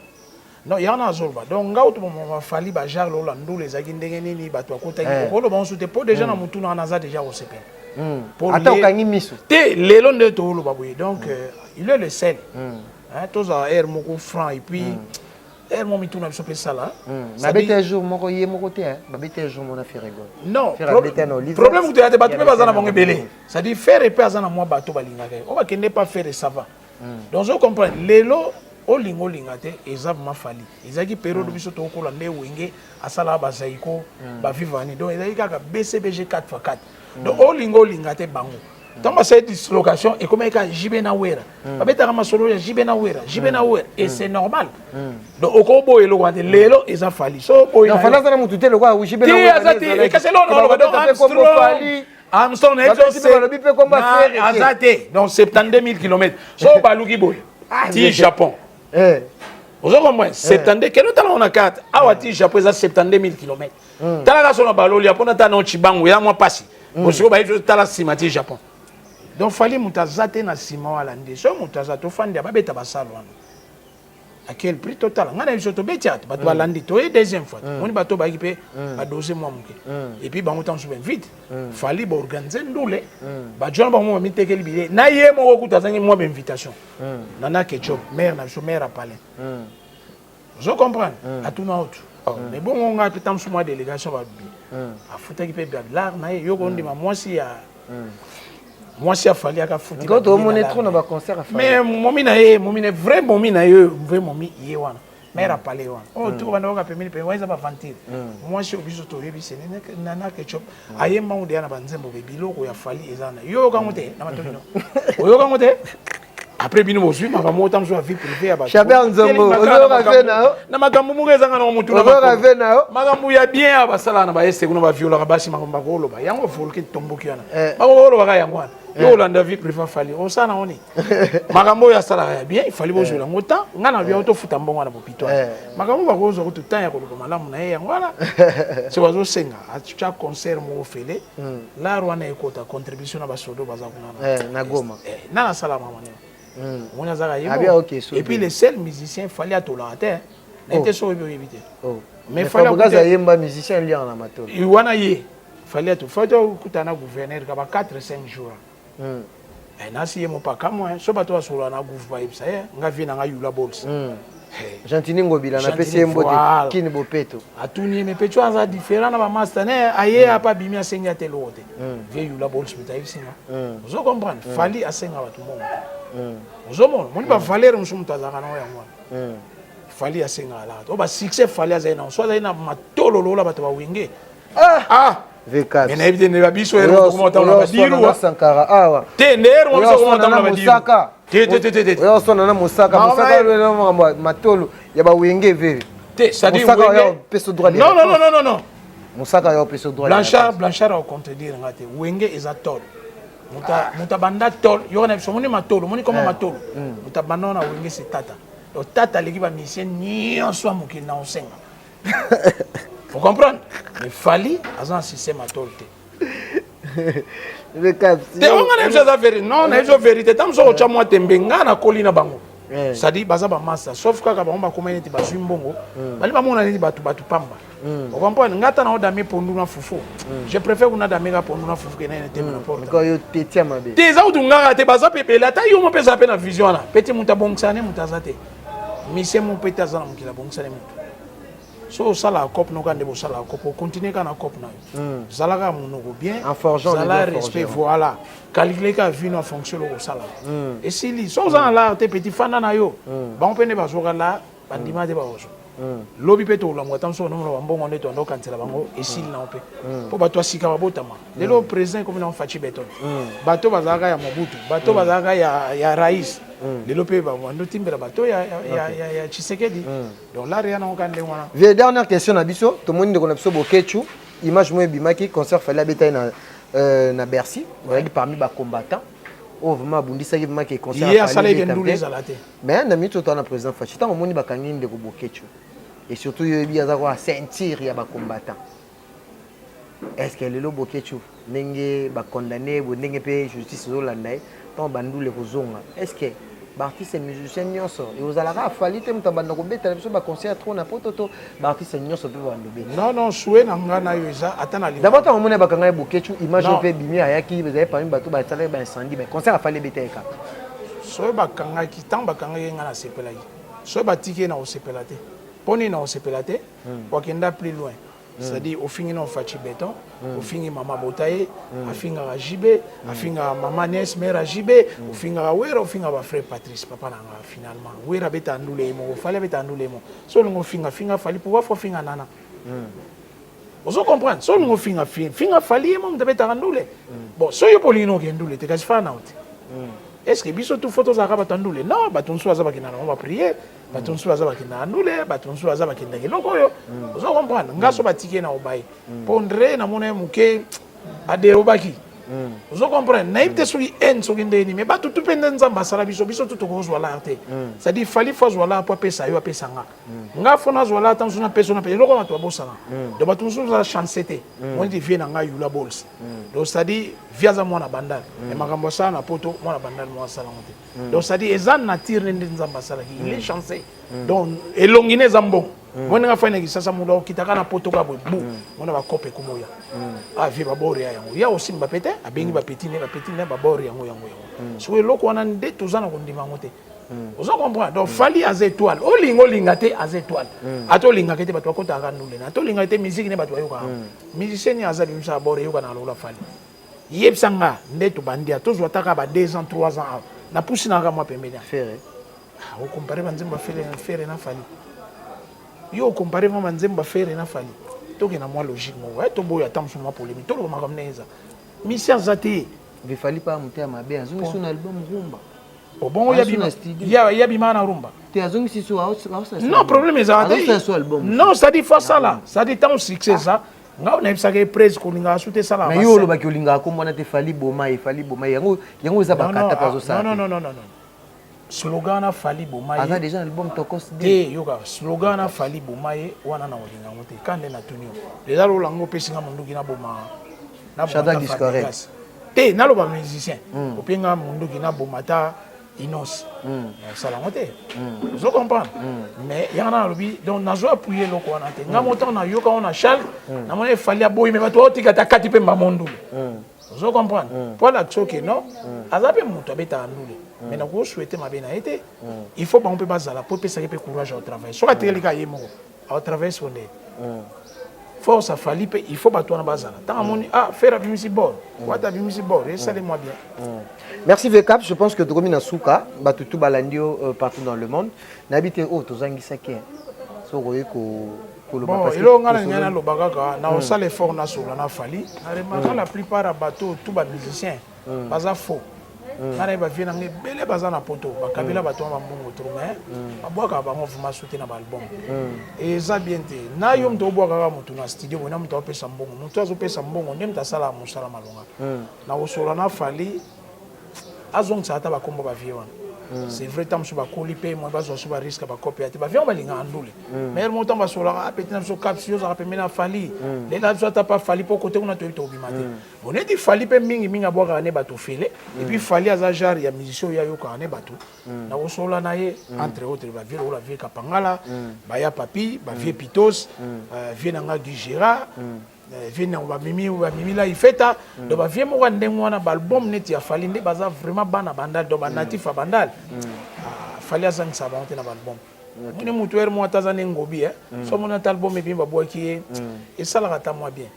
Non, il y en a zolba. Donc ngauto mo fali ba jar lo lando les agindenge nini ba to akota ki ko lo ba soute po déjà na mutu na naza déjà au CP. Pour ata okangi miso. Te lelo nde to lo ba boye. Donc il est le seul. Hein tous à air moko franc et puis air mo mitu na biso pe sala. Na bete jour moko ye moko te hein. Ba bete jour mon affaire rigole. Non. Problème vous te bato pe bazana bango belé. Ça dit faire et bazana moi bato balinga ke. On va kende pas faire ça va. Donc je comprends lelo olingo lingate ezabma fali ezaki période biso to kola nde wenge asala bazaiko ba vivani donc ezaki kaka BCBG 4x4 donc olingo lingate bango tant cette dislocation et comme ka jibena wera babetaka masolo ya jibena wera et c'est normal donc okobo elo wande lelo eza fali so boy na fala sana mutu te lo kwa jibena wera et que c'est non donc Armstrong azate donc 72 000 km so baluki boy ti Japon. Vous avez compris 72 quel temps on a 4 awati Japon ça 72 000 km. Tala ka sona baloli apona ta no chibango ya moi passi. Bosiko ba yo tala simati Japon. Donc fallait mutazate na sima wala ndi so mutazato fandi ababeta basalo wana. À quel prix total? On a eu surtout bêtiat, bah toi lundi, toi deuxième fois. On y bateau bah équipé, bah doser moi et puis bah on t'en souvient vite. Fallait bah organiser ndolé. Bah John bah moi m'inté quel billet. Na yé moi au coup t'as moi invitation. Nana ketchup, mère na chômeur à palais. Je comprends. À tout n'autre. Mais bon on a peut-être sous moi délégation bah à foutre qui peut bien l'art na yo on dit moi si à moi si a fallu à foutre. Quand on est trop dans un concert à faire. Mais mon mina vrai mon mina vrai mon mi yewana. Mère a parlé wana. Oh tu vas n'avoir permis de ouais ça va vantir. Moi je suis obligé de trouver bi c'est nana ketchup. Aye ma on na banzembo be biloko ya fali ezana. Yo ka mote na matolino. Yo ka mote. Après bino mo suit ma mo tam so vie privée aba. Chabert Nzombo, ozo ka fe na. Na makambo mu ngeza ngana mutu na. Ozo ka fe na. Makambo ya bien aba sala na ba ese kuno ba viola basi makambo ko loba. Yango volke tomboki yana. Ba ko loba ka yango. Yo landa vie privée fali. On sana oni. Makambo ya sala ya bien, il fallait bo jola ngota. Ngana bia auto futa mbongo na bopito. Makambo ba ko zo ko tutan ya ko loba malamu na ye yango wala. Se wazo senga, a cha concert mo fele. La rwana ekota contribution na ba sodo baza kuna. Na Goma. Na sala mama ne. Et puis les seuls musiciens, il fallait à tout la terre. N'était pas éviter. Mais il fallait que les musiciens liés en amateur. Il fallait tout. Il fallait que tu gouverneur 4-5 jours. Et nasi mon pas comme moi, so bato sur la gouvernement ça y nga vient nga yula bols. Gentini ngobila na pesi mbote kini bopeto. Atuni me pecho aza différent na ba master ne aye a pas bimia senga telote. Vie yula bols mitayi singa. Vous comprenez? Fallait à senga bato mo. Ozomona moni ba valeur musumutazanga na yango fali asenga la to ba succès fali azena so azena matolo lola bato ba wenge V4 mais na ebide ne ba biso ero ko mota na ba diru Sankara awa te ndero mo so ko mota na ba diru te yo so na Musaka lo matolo ya ba wenge veve te ça dit wenge peso droit non Musaka yo peso droit Blanchard au contredire ngate wenge ezatol muta banda tol yo na so moni matolo moni comme matolo muta banona wenge se tata o tata leki ba mission nyonso amuki na osenga vous comprenez mais fali azan système matolo le cap te on a chose à faire non na jo vérité tam so cha moi tembenga na kolina bango ça dit baza ba massa sauf kaka ba on ba community ba swimbongo bali ba mona ni batu pamba vous comprenez ngata na odami pondu na fufu je préfère kuna dami ga pondu na fufu que na teme na porte ko yo tetia mabe te za udunga te baza pepe la ta yo mo pesa pe na vision na petit muta bongsane mutazate mise mo peta za na mukila bongsane mutu so sala cop no kande bo sala cop continuer kana cop na sala ka munoko bien en forgeant sala respect voilà calculer ka vie na fonction lo sala et si li so za la te petit fana na yo ba on pene ba soka la bandima de ba oso lobi pe to la ngwata so no ba mbongo neto ndo kansela bango et si na ope po ba to sika ba botama lelo président comme na fachi beton bato bazaka ya mobutu bato bazaka ya rais lelo pe ba ndo timbela bato ya Tshisekedi donc là rien on kande wana vie dernière question na biso to moni de konapso bokechu image mo bimaki concert fallait betaille na Bercy voilà parmi ba combattants oh vraiment bundisa ki vraiment que concert il y a salé ndule zalate mais na mito to na président fachi tant moni ba kangi ndeko bokechu et surtout il y a quoi sentir ya ba combattants est-ce que le bokechu ndenge ba condamné bo ndenge pe justice zo landai tant bandule ko zonga est-ce que artiste et musicien nyonso et aux alara fali te mutabanda ko beta biso ba concert trop na pototo ba artiste nyonso pe ba ndobe non souhait na ngana yo eza atana li d'abord on mona ba kanga bokechu image pe bimi ayaki vous avez parmi bato ba tsala ba incendie mais concert a fali beta eka so ba kanga ki tant ba kanga ngana sepela yi so ba tike na o sepela te poni na o sepela te wakenda plus loin c'est-à-dire au fini non fachi béton au fini maman botaye a finga jibe a finga maman Nes mère jibe au finga wera au finga ba frère Patrice papa na finalement wera beta ndule mo fallait beta ndule mo so ngo finga fali pouvoir fo finga nana vous comprenez so ngo finga fali mo beta ndule bon so yo polino ke ndule te kasi fa na uti est-ce que biso tout photos araba tandule non ba tonso azaba kinana on va prier ba tonso azaba kinana ndule ba tonso azaba kinana loko yo vous comprenez ngaso ba tike na obai pondre na mona muke adero baki Vous comprenez? Naïbté sur en sur indéni, mais bah tout pendant nzamba sala biso tout kozwa la te. Ça dit fali faut zola pour pesa yo pesa nga. Nga fona zola tant sur na personne pe loko to bosala. Donc ba tout sur la chance té. On dit vient nga yula bols. Donc ça dit via za mwana bandal. Et makambo ça na poto mwana bandal mwa sala ngote. Donc ça dit ezan nature nzamba sala il est chanceux. Donc elongine zambo. Mwana nga fanya kisasa mulo kitaka na poto ka bobu. Mwana ba kope kumoya. Ah vie ba bori yango. Ya aussi ba pete abengi ba petit ne ba bori yango. So eloko wana nde tozana kondima ngote. Vous comprenez? Donc fali az étoile. Olinga te az étoile. Ato linga kete batwa kota ka nule. Ato linga te musique ne batwa yoka. Musicien ni azabi msa bori yoka na lola fali. Yebsanga nde to bandia to zwataka ba 2 ans 3 ans. Na pusi na ka mwa pembeni. Faire. Ah, o comparer banzemba faire na fali. Yo comparer vraiment nzemba faire na fali toke na moi logique mo to boya tam sur moi polémique to lo makamneza mission zati il fallait pas monter à ma bien azungi sur un album rumba bon ya bimana rumba te azungi si sur non problème ça non ça dit fois ça là ça dit tant succès ça nga on a ça que presse ko linga soute ça là mais yo lo ba ko linga ko mona te fali boma yango za ba kata pazo ça non slogan na fali bomaye aza déjà album tokos de yoka slogan na fali bomaye wana na olinga ngote kande na tunio déjà lo lango pesinga munduki na boma na Shadrack Discoret te na lo ba musicien opinga munduki na bomata inos ça la ngote je comprends mais yana na lobi donc na zo appuyer loko wana te nga moto na yoka on a Charles na mona fali aboyi mais bato otika ta kati pe mamondulu je comprends pour la choke non azape muto abeta andule mais na ko souhaiter ma bien été il faut pas on peut bazala pour ça que courage au travail soit telika yemo au travail sur les force à fali il faut pas toi na bazala tant moni faire la musique bon what a musique bon et ça les moi bien. Merci Vekap, je pense que Dromi na Souka batutu balandio partout dans le monde n'habite tozangi sake so roye ko bon ilo ngana nyana lo bagaka na osala effort na sola na fali na remarque la plupart à bateau tout ba musicien baza faux na ba vient ngi belé baza na poto ba kabila bato ba mbongo trop mais abwaka bango vuma soutenir na album et ça bien te na yom to bwaka ka mutu na studio na mutu opesa mbongo mutu azopesa mbongo ndem ta sala musala malonga na osola na fali azong sa ta ba kombo ba vie wana. C'est vrai tam sur ba kolipe moi ba zo sur ba risque ba copier ba viens ba linga andule mais le montant ba sola a petit na so capsule za pe mena fali les là soit pas fali pour côté on a to bimate on est dit fali pe mingi abwa ne ba to fele et puis fali aza jar ya musicien ya yoka ne ba to na o sola na ye entre autres ba vie o la vie kapangala ba ya papi ba vie pitos vie na nga du Gérard vient on mimi là il fait ta donc va vient moi ndengwana ba album net ya fali nde baza vraiment bana bandal donc ba natif a bandal fali azang sa ba on na album moni mutu er mo tazane ngobi so mon album e bimba boki et ça la rata moi bien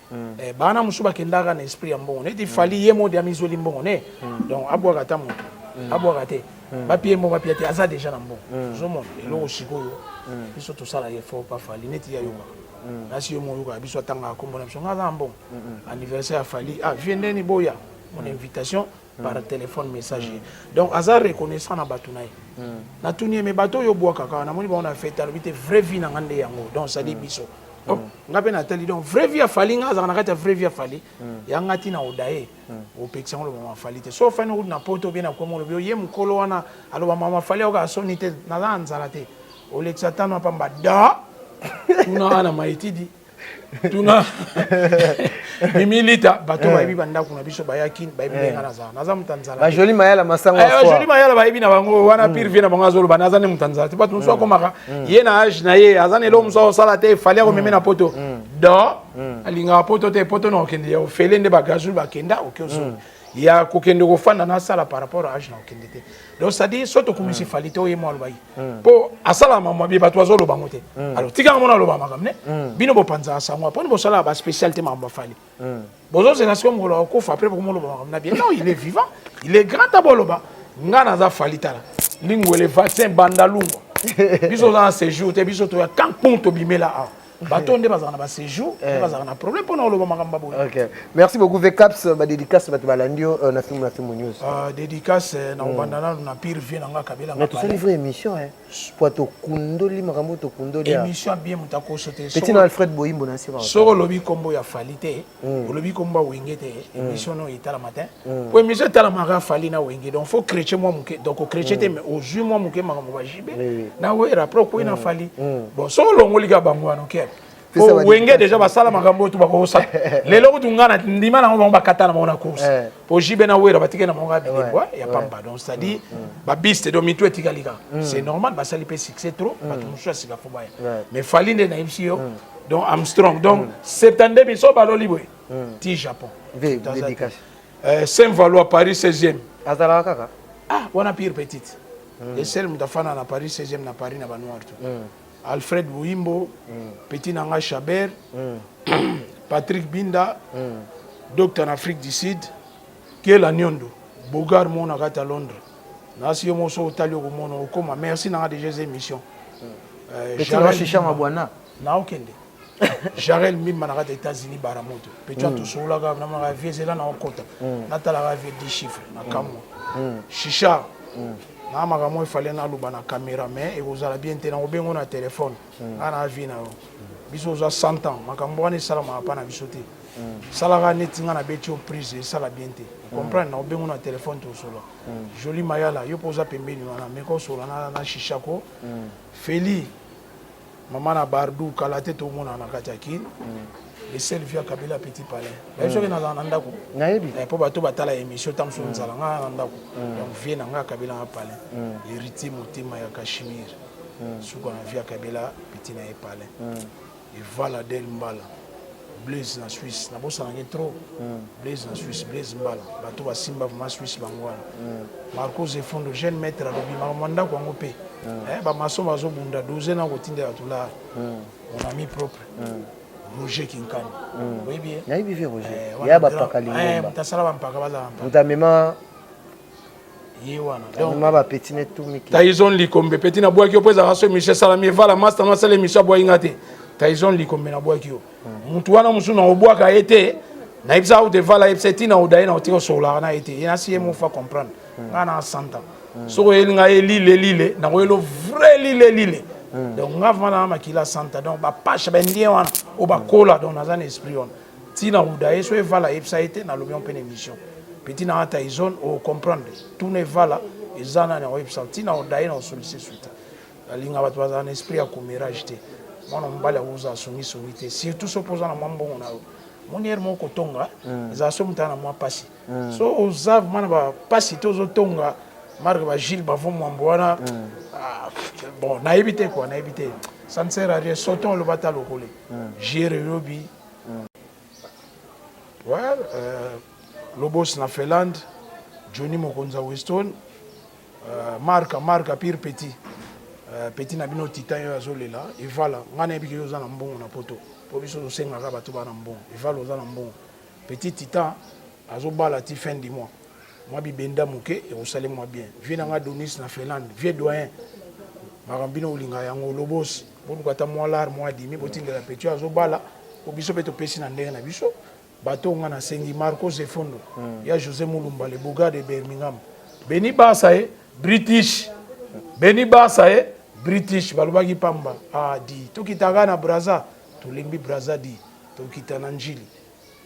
bana musuba kendaka na esprit mbongo net fali yemo de amizoli mbongo ne donc abwa rata mo abwa rate ba pied mo ba pied aza déjà na mbongo zo mon elo shikoyo biso to sala ye faut pas fali net ya yoka nasi yo moyo biso tanga ko mbona biso ngaza mbongo anniversaire a fali viendeni boya mon invitation par téléphone messager donc azar reconnaissant na batunaye na tunie me bato yo boka kaka na moni ba on a fait talbité vraie vie na ngande yango donc ça dit biso ngabe na tali donc vraie vie a fali ngaza na kata vraie vie a fali yanga tina odaye o pexango lo mama fali te so fa no na poto bien na ko mo lo ye mkolo wana alo mama fali o ga sonite na zanzala te o lexatano pamba da tuna ana maitidi tuna mimilita bato baibi banda kuna biso bayakin baibi ngana za naza mutanzala ba joli mayala masango joli mayala baibi na bango wana pire vina bango azolo banaza ne mutanzala te batu so komaka ye na age na ye azane lo mso sala te fali ko memena poto do alinga poto te poto no kende yo felende bagazul bakenda okezo ya kokende ko fanda na sala par rapport à age na okende te donc ça dit soto komisi fali to ye mo albai po asala mama bi bato azolo bangote alors tika mona lo ba makamne bino bo panza sangwa poni bo sala ba spécialité mamba fali bozo c'est nation ngolo ko fa après ko mo lo ba makamna bien non il est vivant il est grand aboloba ngana za fali tala lingwele vaccin bandalungo biso za séjour te biso to ya kampon to bimela bateau nde bazana ba séjour bazana problème pour nous makamba bo. OK. Merci beaucoup Vekaps ba dédicace ba balandio na film news. Dédicace na bandana na pire vie na nga kabila. Mais tu fais livrer émission Poitou Kundoli, Marambo Kundoli. Émission bien mutako sauté. Petit Alfred Boyimbo na sira. Soro lobi combo ya falité. Lobi combo wingete. Émission no itala matin. Pour émission tala mara fali na wingi. Donc faut chrétien moi muke. Donc chrétien te au jour moi muke marambo ba jibe. Na we rapport ko ina fali. Bon soro longo liga bangwa no ker. Ko wenge déjà ba sala marambo tu ba ko sa. Lelo tu ngana ndima na ba kata na mona course. Pour jibe na we rabatike na monga bide quoi. Y a pas donc c'est à dire ba biste do mitu etikaliga. C'est normal ba sali pe succès trop. Ba tu choix c'est la faut ba. Mais fali de na imsio. Donc Armstrong. Donc 72 biso ba lo liboy. Ti Japon. Dédicace. Saint-Valois Paris 16e. Azala kaka. Ah, on a pire petite. Et celle mutafana na Paris 16e na Paris na ba noir tout. Alfred Bouimbo, Petit Nanga Chaber, Patrick Binda, Docteur en Afrique du Sud, Kiel Nyondo, Bogar Mona à Londres. Nasi Moso Talio Mono Okoma, merci Nanga déjà ces émissions. Petit Nanga Chicha Mabwana. Na okende. Jarel Mim Managat États-Unis Baramoto. Petit tout sur la gave, na vie c'est là na okota. Natala gave 10 chiffres na kamo. Chicha. Na makambo il fallait na luba na caméra mais et vous allez bien tenir au bengo na téléphone ana vie na biso za 100 ans makambo wana sala ma pa na bisote sala ga netinga na betio prise sala bien te comprendre na bengo na téléphone to solo joli mayala yo poza pembeni wana mais ko solo na shishako Feli mama na Bardu kala te to mona na kataki et celle via Kabila Petit Palais. Je suis dans un endroit où pour bateau batala émission tam sur nzala nga endroit donc vient nga Kabila Palais. Héritier motima ya Kashmir. Suko na via Kabila Petit na Palais. Et voilà del Mbala. Blaise na Suisse na bossa na trop. Blaise na Suisse Blaise Mbala. Bateau ba Simba ma Suisse bangwana. Marco Zefondo jeune maître à l'obi manda ko ngopé. Ba maso bazo bunda 12 na ko tindela tula. On a mis propre. Roger Kinkani. Oui bien. Naï vivre Roger. Il y a Bapakali. Mutasala bampaka baza. Mutamema Yewana. Donc ma ba petit net tout miki. Taizon likombe petit na boaki opeza raso Michel Salami vala master na sala Michel boingate. Taizon likombe na boaki yo. Mutu wana musu na obwaka ete na ibsa ou de vala epseti na odaye na otiko sola na ete. Ina si mo fa comprendre. Ngana santa. So elinga lile na welo vrai lile. Donc on a vraiment makila santa donc ba pache bendien wana o ba kola donc na zane esprit on tina udaye so evala website na lobi on pe émission petit na ata zone o comprendre tout ne vala ezana na website tina udaye na solliciter suite alinga batu bazana esprit ya commérage te mwana mbala uza songi te surtout s'opposant na mambo na monier moko tonga za so mutana mwa pasi so ozav mana ba pasi tozo tonga marque ba Gilles ba vont mwambwana bon na évité quoi na évité ça ne sert à rien sautons le bataille au collé Jéré Robi ouais Lobos na Finlande Johnny Mokonza Weston marque pire petit na bino titan yo azolela et voilà ngana ebiki yo za na mbongo na poto po biso senga ka bato ba na mbongo et voilà za na mbongo petit titan azobala ti fin du mois moi bibenda muke et vous salez moi bien viens nga Donis na Finlande vieux doyen marambino ulinga yango Lobos pour kata moi lar moi dimi botinga la petit azobala po biso beto pesi na ndenge na biso bato nga na sengi Marco Zefondo ya José Mulumba le boga de Birmingham Beni Basae British balobaki pamba di tokitaka na Braza tolembi Braza di tokita na njili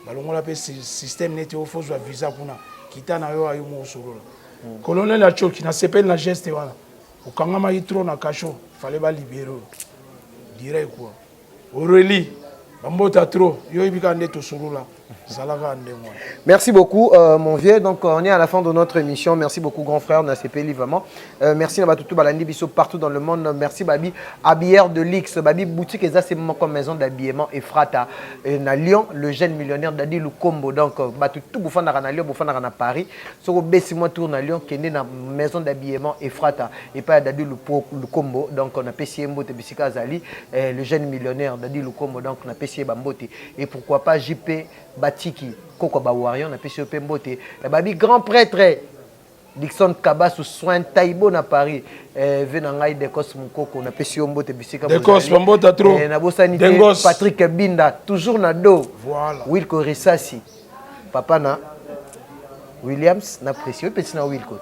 balongola pe système neti ofozwa visa kuna kita na yo ayo mo solola colonel Achoki na sepel na geste wana okangama itro na kasho fallait ba libérer direct quoi Aurélie bambota trop yo ibika ndeto solola. Merci beaucoup mon vieux. Donc on est à la fin de notre émission. Merci beaucoup grand frère Nasepé vraiment. Merci à tout balandi biso partout dans le monde. Merci babi habilleur de Lix, babi boutique et ça c'est comme maison d'habillement et frata na Lyon, le jeune millionnaire Dadi Lukombo. Donc tout boufana na Lyon, boufana na Paris. So bessi moi tour na Lyon qui est na maison d'habillement et frata et pas Dadi Lukombo. Donc on a payé Mbote Bisika Zali, le jeune millionnaire Dadi Lukombo. Donc on a payé Bambote et pourquoi pas JP Batiki, Koko Bawarion, on a payé Pembote. Babi grand prêtre Dixon Kaba sous soin Taïbo na Paris. Venangai de Cosmokoko, on a payé Mbote Bisika. De Cosmokoko trop. Na bosanité Patrick Binda, toujours na do. Voilà. Wilco Rissassi. Papa na Williams na précieux petit na Wilco.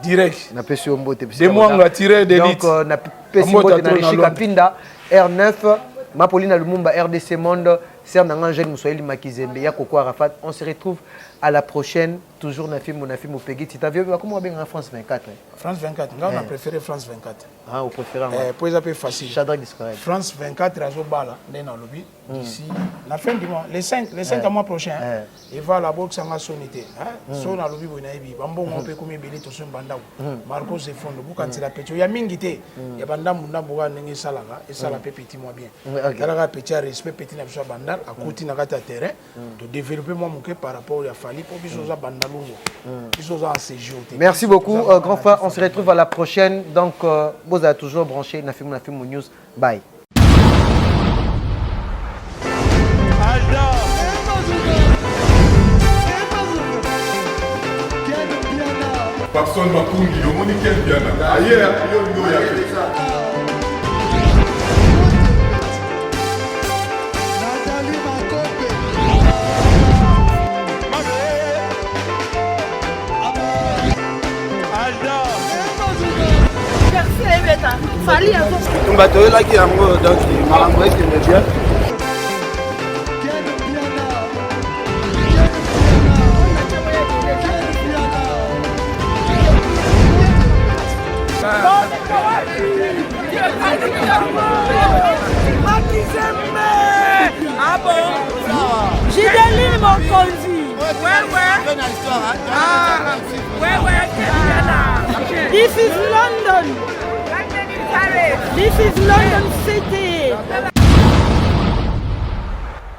direct. Na pesi ombote. Des mois on va tirer d'élite. Donc na pesi ombote na Richika Pinda R9 Mapolina Lumumba RDC Monde Serre Nangan Jeune Moussoeli Makizembe ya Koko Arafat. On se retrouve à la prochaine. Toujours na film Peggy. Tu t'as vu comment on va bien en France 24? France 24. On a préféré France 24. Ah, vous préférez pour les appeler facile. Shadrach Discoret. France 24 Razo Bala dans le lobby d'ici la fin du mois, les 5 mois prochains. Il va la boxe en sonité. Son à lobby bonaibi. Bambo on peut comme belé to son banda. Marco se fond le boucan c'est la petite. Il y a mingité. Il y a banda munda boga nengi salaga et ça la petit moi bien. Dalaga petit respect petit na biso banda à côté na kata terrain de développer moi mon par rapport à Fali pour biso za banda longo. Biso za séjour. Merci beaucoup grand frère, on se retrouve à la prochaine. Donc vous avez toujours branché na film news. Bye. Papson Makungi, le monde qui est bien. Ailleurs, il y a fait ça. Fali un peu. Bateau là qui est amoureux, donc il m'a envoyé qu'il me bien. Ah bon? J'ai des mon conduit. Ouais. Ah, ouais. This is London. This is London City.